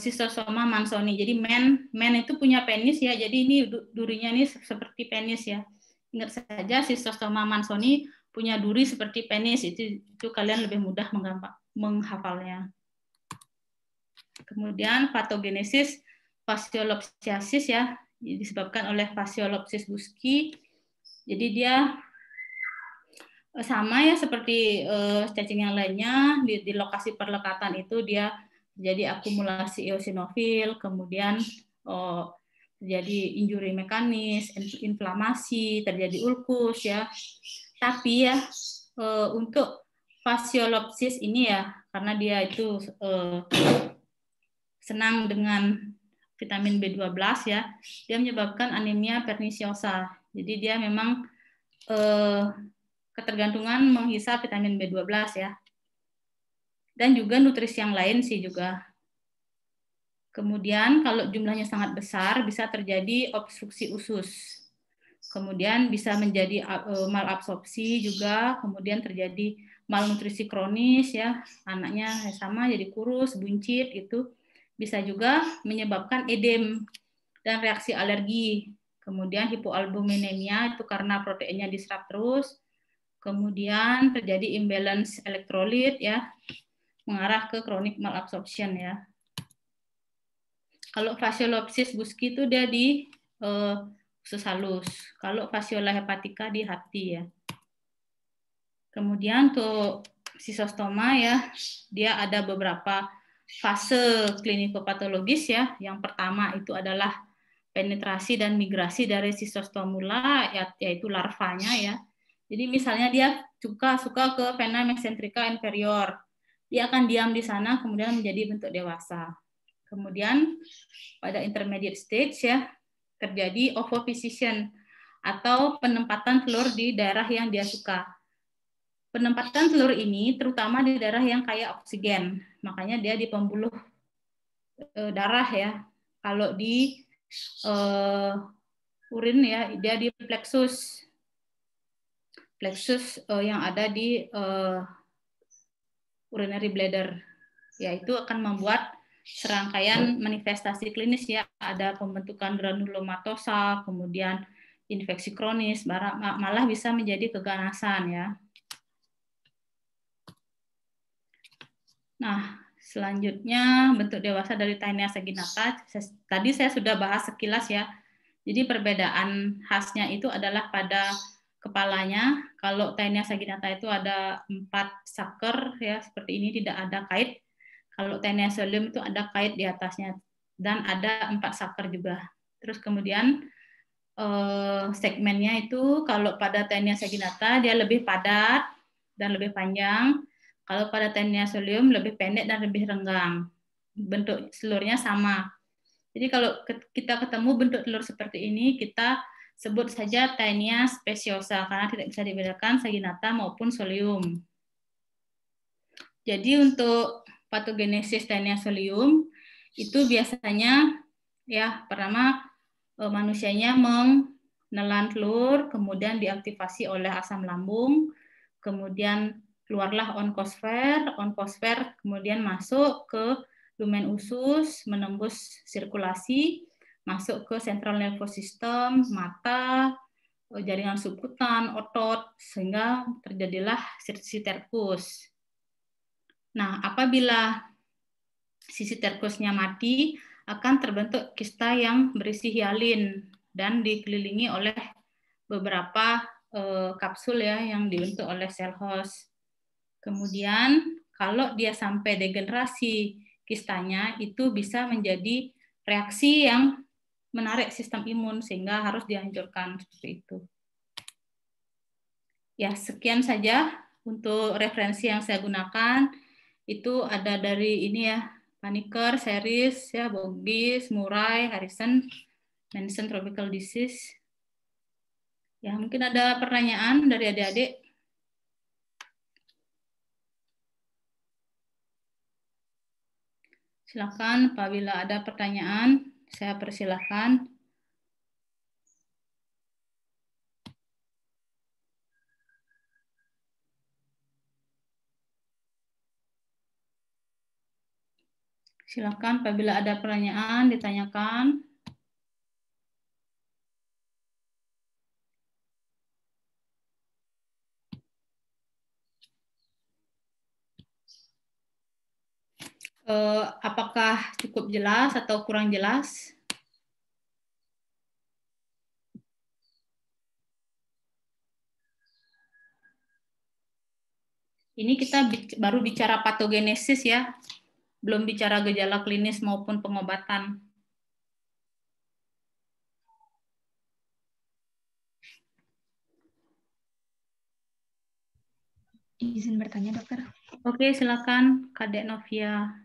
Schistosoma mansoni. Jadi men itu punya penis ya. Jadi ini durinya ini seperti penis ya. Ingat saja Schistosoma mansoni punya duri seperti penis. Itu kalian lebih mudah menghafalnya. Kemudian patogenesis fasciolopsiasis ya, disebabkan oleh Fasciolopsis buski. Jadi dia sama ya seperti cacing yang lainnya, di lokasi perlekatan itu dia terjadi akumulasi eosinofil, kemudian terjadi injuri mekanis, inflamasi, terjadi ulkus ya. Tapi ya untuk Fasciolopsis ini ya, karena dia itu senang dengan vitamin B12 ya, dia menyebabkan anemia perniciosa. Jadi dia memang ketergantungan menghisap vitamin B12 ya. Dan juga nutrisi yang lain sih juga. Kemudian kalau jumlahnya sangat besar bisa terjadi obstruksi usus. Kemudian bisa menjadi malabsorpsi juga, kemudian terjadi malnutrisi kronis ya, anaknya sama jadi kurus, buncit gitu. Bisa juga menyebabkan edem dan reaksi alergi. Kemudian hipoalbuminemia itu karena proteinnya diserap terus. Kemudian terjadi imbalance elektrolit ya, mengarah ke chronic malabsorption ya. Kalau Fasciolopsis buski itu dia di usus halus. Kalau Fasciola hepatica di hati ya. Kemudian untuk schistosoma ya, dia ada beberapa fase klinikopatologis ya. Yang pertama itu adalah penetrasi dan migrasi dari schistostomula, yaitu larvanya ya. Jadi misalnya dia suka ke vena mesentrika inferior, dia akan diam di sana kemudian menjadi bentuk dewasa. Kemudian pada intermediate stage ya terjadi ovoposition atau penempatan telur di daerah yang dia suka. Penempatan telur ini terutama di daerah yang kaya oksigen, makanya dia di pembuluh darah ya. Kalau di urin ya, dia di plexus yang ada di urinary bladder, yaitu akan membuat serangkaian manifestasi klinis ya, ada pembentukan granulomatosa, kemudian infeksi kronis, malah bisa menjadi keganasan ya. Nah, selanjutnya bentuk dewasa dari Taenia saginata. Tadi saya sudah bahas sekilas ya. Jadi perbedaan khasnya itu adalah pada kepalanya. Kalau Taenia saginata itu ada 4 saker ya, seperti ini tidak ada kait. Kalau Taenia solium itu ada kait di atasnya dan ada 4 saker juga. Terus kemudian segmennya itu kalau pada Taenia saginata dia lebih padat dan lebih panjang. Kalau pada Taenia solium lebih pendek dan lebih renggang. Bentuk telurnya sama. Jadi kalau kita ketemu bentuk telur seperti ini, kita sebut saja Taenia speciosa karena tidak bisa dibedakan saginata maupun solium. Jadi untuk patogenesis Taenia solium itu biasanya ya pertama manusianya menelan telur, kemudian diaktifasi oleh asam lambung, kemudian keluarlah onkosfer kemudian masuk ke lumen usus, menembus sirkulasi, masuk ke central nervous system, mata, jaringan subkutan, otot, sehingga terjadilah sisi terkus. Nah, apabila sisi terkusnya mati, akan terbentuk kista yang berisi hialin dan dikelilingi oleh beberapa kapsul ya yang dibentuk oleh sel host. Kemudian kalau dia sampai degenerasi kistanya itu bisa menjadi reaksi yang menarik sistem imun sehingga harus dihancurkan seperti itu. Ya, sekian saja untuk referensi yang saya gunakan. Itu ada dari ini ya, Paniker, Series, ya, Bogdis, Murray, Harrison, Manson Tropical Disease. Ya, mungkin ada pertanyaan dari adik-adik. Silakan, apabila ada pertanyaan, saya persilahkan. Silakan, apabila ada pertanyaan, ditanyakan. Apakah cukup jelas atau kurang jelas? Ini kita baru bicara patogenesis ya, belum bicara gejala klinis maupun pengobatan. Izin bertanya, dokter. Oke, silakan, Kadek Novia.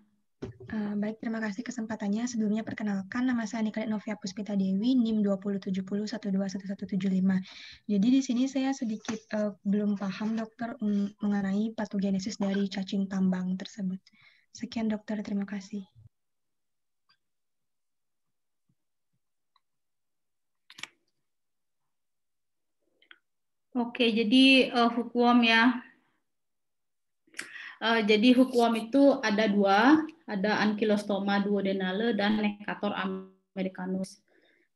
Baik, terima kasih kesempatannya. Sebelumnya perkenalkan, nama saya Kadek Novia Puspita Dewi, NIM 2070121175. Jadi di sini saya sedikit belum paham, dokter, mengenai patogenesis dari cacing tambang tersebut. Sekian, dokter. Terima kasih. Oke, jadi hukum ya. Jadi hookworm itu ada 2, ada Ankylostoma duodenale dan Necator americanus.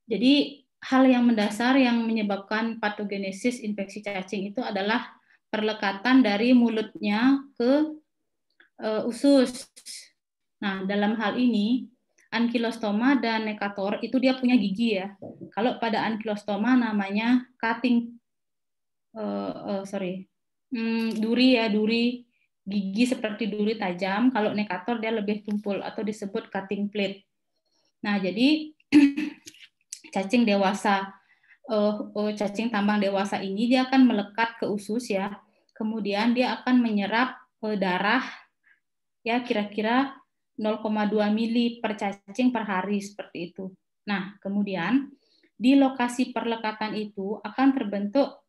Jadi hal yang mendasar yang menyebabkan patogenesis infeksi cacing itu adalah perlekatan dari mulutnya ke usus. Nah, dalam hal ini Ankylostoma dan Necator itu dia punya gigi ya. Kalau pada Ankylostoma namanya cutting duri ya, duri gigi seperti duri tajam. Kalau nekator dia lebih tumpul atau disebut cutting plate. Nah, jadi cacing dewasa, cacing tambang dewasa ini dia akan melekat ke usus ya. Kemudian dia akan menyerap darah ya kira-kira 0,2 mili per cacing per hari seperti itu. Nah, kemudian di lokasi perlekatan itu akan terbentuk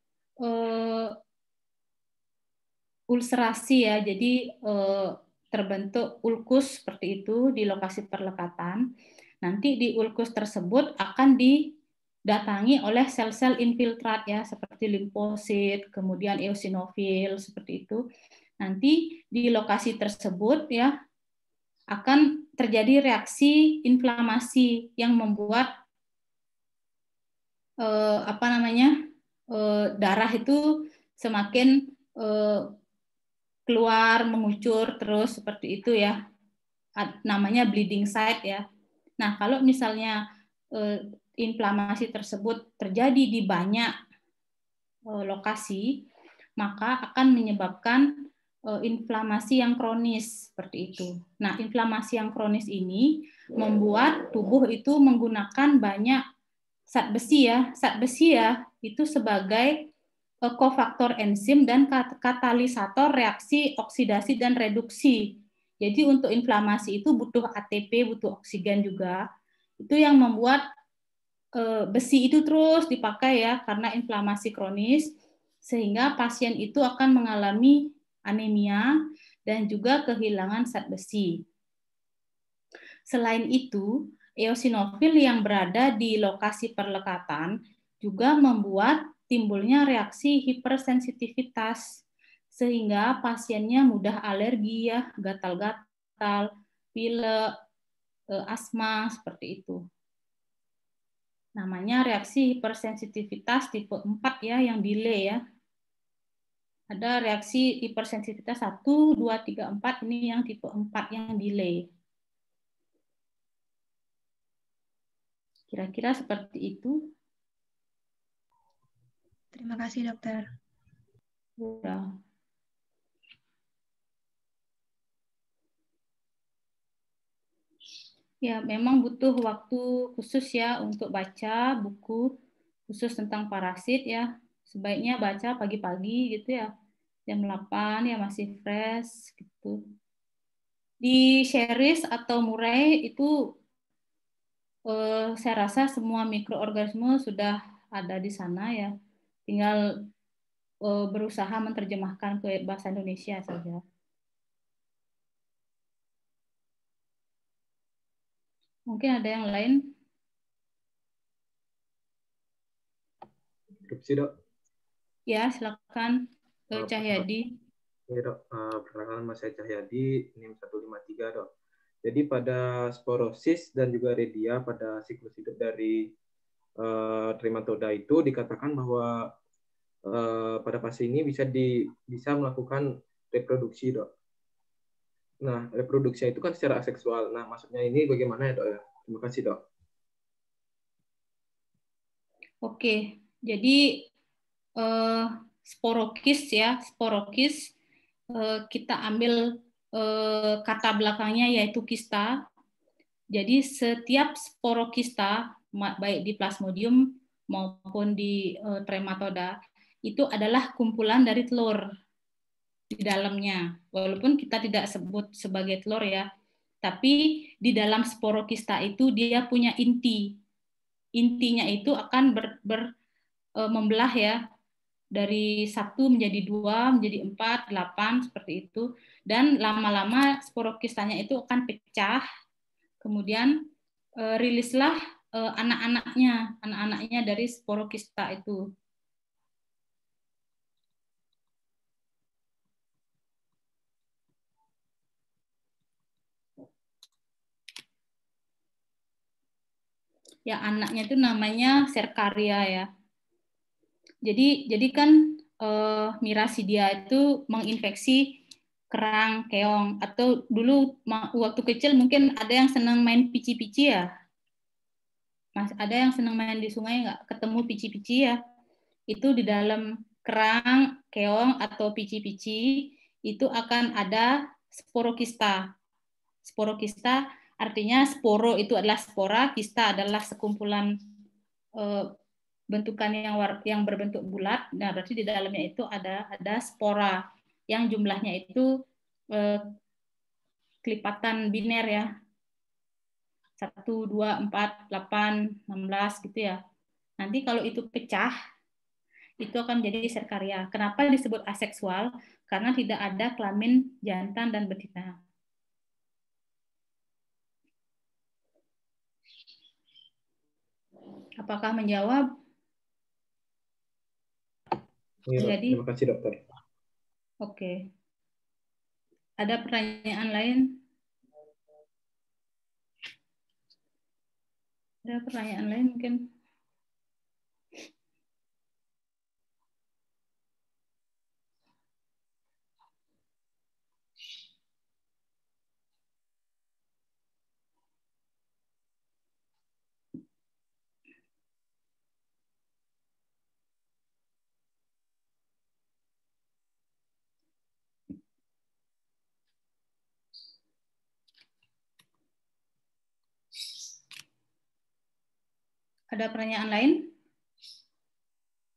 ulcerasi ya, jadi terbentuk ulkus seperti itu di lokasi perlekatan. Nanti di ulkus tersebut akan didatangi oleh sel-sel infiltrat ya, seperti limfosit, kemudian eosinofil seperti itu. Nanti di lokasi tersebut ya akan terjadi reaksi inflamasi yang membuat darah itu semakin keluar, mengucur terus seperti itu ya, namanya bleeding site ya. Nah, kalau misalnya inflamasi tersebut terjadi di banyak lokasi, maka akan menyebabkan inflamasi yang kronis seperti itu. Nah, inflamasi yang kronis ini membuat tubuh itu menggunakan banyak zat besi ya. Zat besi ya itu sebagai kofaktor enzim dan katalisator reaksi oksidasi dan reduksi. Jadi untuk inflamasi itu butuh ATP, butuh oksigen juga. Itu yang membuat besi itu terus dipakai ya karena inflamasi kronis, sehingga pasien itu akan mengalami anemia dan juga kehilangan zat besi. Selain itu, eosinofil yang berada di lokasi perlekatan juga membuat timbulnya reaksi hipersensitivitas, sehingga pasiennya mudah alergi ya, gatal-gatal, pilek, asma seperti itu. Namanya reaksi hipersensitivitas tipe 4 ya, yang delay ya. Ada reaksi hipersensitivitas 1, 2, 3, 4, ini yang tipe 4 yang delay. Kira-kira seperti itu. Terima kasih, dokter. Udah. Ya, memang butuh waktu khusus ya untuk baca buku khusus tentang parasit ya. Sebaiknya baca pagi-pagi gitu ya. Jam 8 ya masih fresh gitu. Di Sherris atau Murray itu saya rasa semua mikroorganisme sudah ada di sana ya. Tinggal berusaha menerjemahkan ke bahasa Indonesia saja. Mungkin ada yang lain? Skripsi, Dok. Ya, silakan Cahyadi. Ya, Dok. Perkenalkan, Mas Cahyadi, NIM 153, Dok. Jadi pada sporosis dan juga redia pada siklus hidup dari trematoda itu dikatakan bahwa pada fase ini bisa melakukan reproduksi, Dok. Nah, reproduksi itu kan secara aseksual. Nah, maksudnya ini bagaimana ya, Dok ya? Terima kasih, Dok. Oke, jadi sporokis ya, sporokis kita ambil kata belakangnya yaitu kista. Jadi setiap sporokista baik di Plasmodium maupun di trematoda itu adalah kumpulan dari telur di dalamnya. Walaupun kita tidak sebut sebagai telur ya, tapi di dalam sporokista itu dia punya inti. Intinya itu akan membelah ya, dari 1 menjadi 2, menjadi 4, 8, seperti itu. Dan lama-lama sporokistanya itu akan pecah, kemudian rilislah anak-anaknya dari sporokista itu. Ya, anaknya itu namanya Cercaria ya. Jadi kan Mirasidia itu menginfeksi kerang keong, atau dulu waktu kecil mungkin ada yang senang main pici-pici ya. Mas, ada yang senang main di sungai nggak? Ketemu pici-pici ya. Itu di dalam kerang, keong, atau pici-pici, itu akan ada sporokista. Sporokista artinya sporo itu adalah spora, kista adalah sekumpulan bentukan yang berbentuk bulat. Nah, berarti di dalamnya itu ada spora yang jumlahnya itu kelipatan biner ya. 1, 2, 4, 8, 16 gitu ya. Nanti kalau itu pecah, itu akan jadi serkaria. Kenapa disebut aseksual? Karena tidak ada kelamin jantan dan betina. Apakah menjawab? Ya, Jadi, terima kasih dokter. Oke. Ada pertanyaan lain? Ada pertanyaan lain mungkin? Ada pertanyaan lain?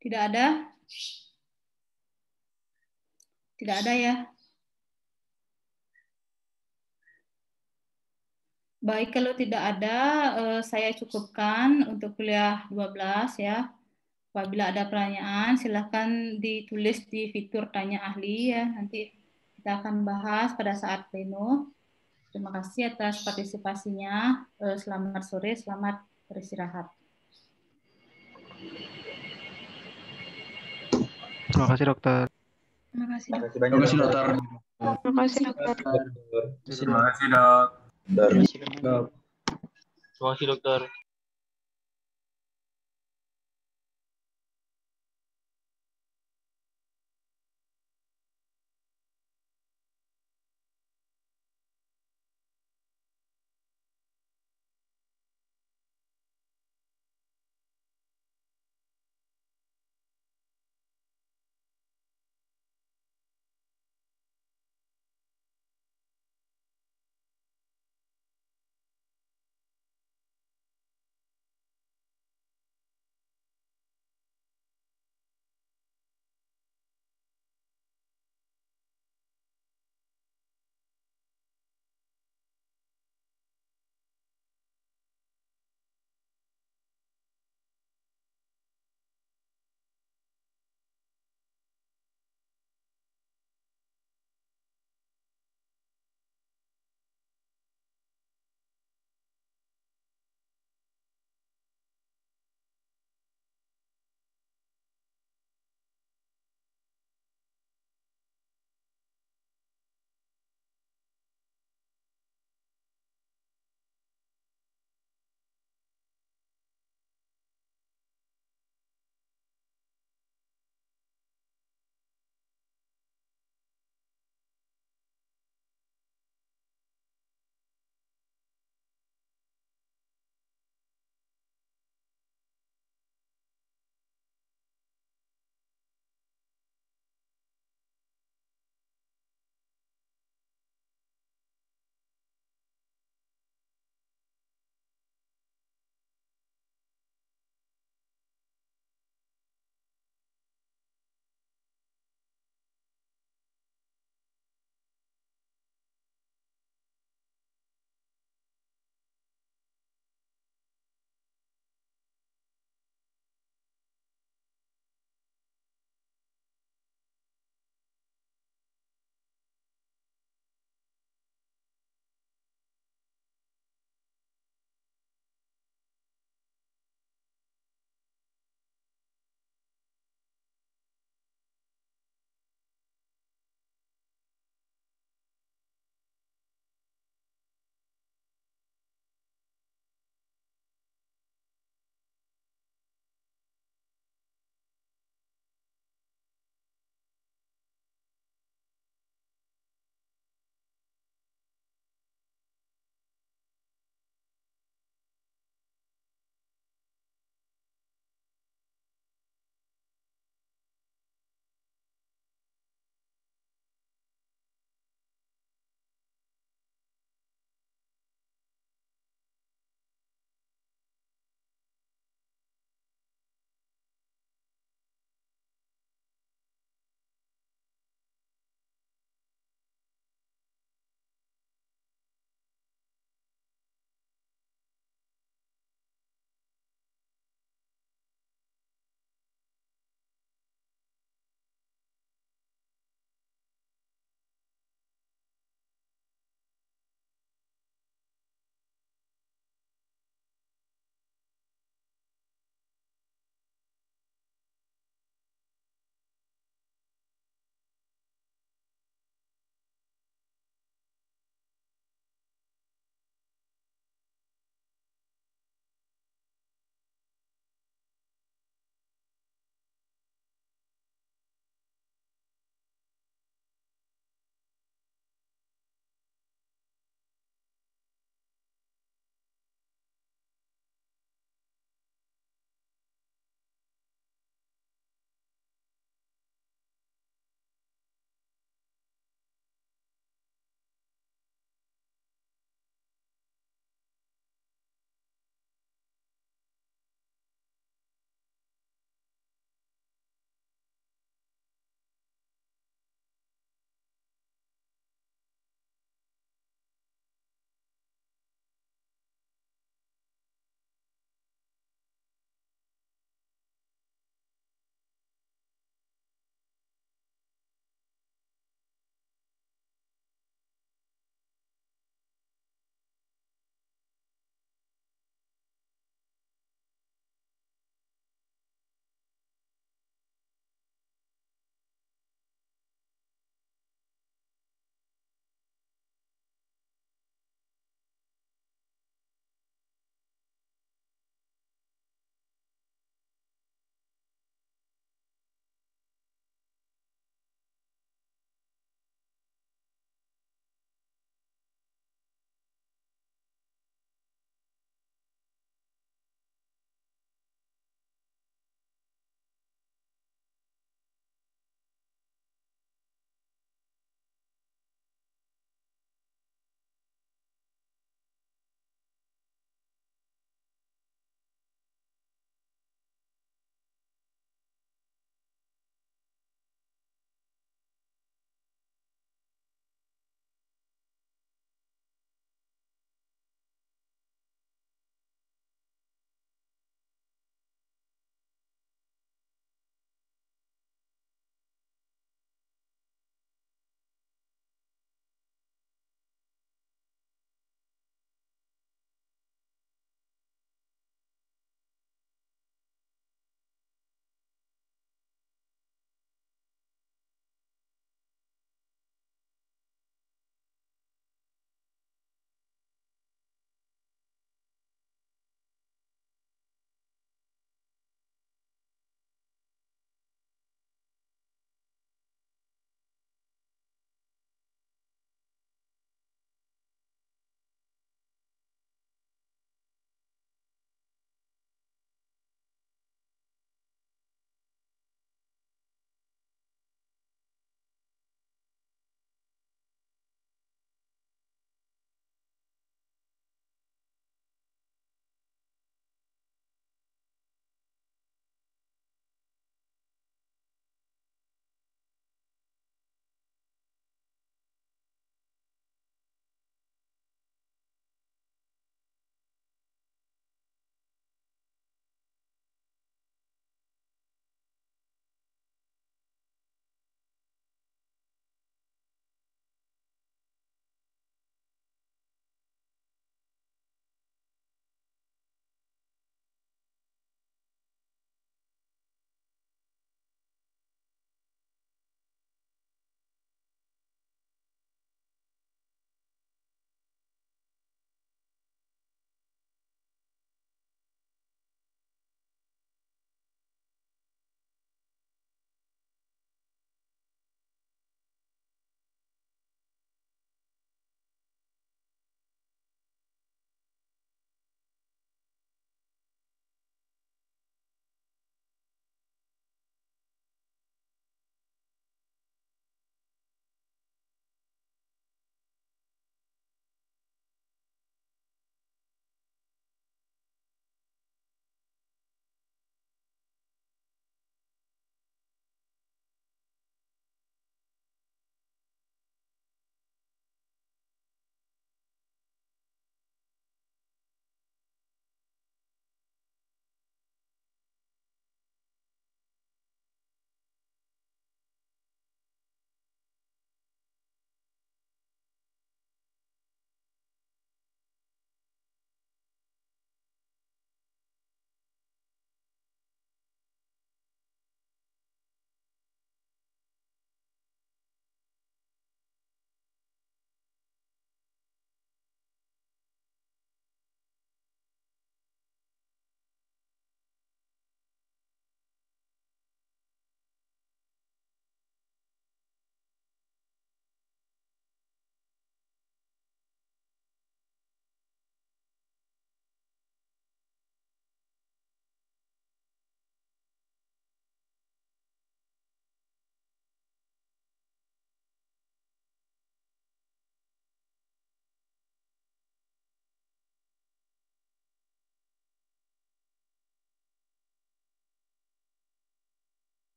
Tidak ada? Tidak ada ya? Baik, kalau tidak ada, saya cukupkan untuk kuliah 12 ya. Apabila ada pertanyaan, silakan ditulis di fitur tanya ahli ya. Nanti kita akan bahas pada saat pleno. Terima kasih atas partisipasinya. Selamat sore, selamat beristirahat. Terima kasih dokter. Terima kasih, Dok. Terima kasih dokter. Terima kasih, dokter. Terima kasih dok. Terima kasih dokter.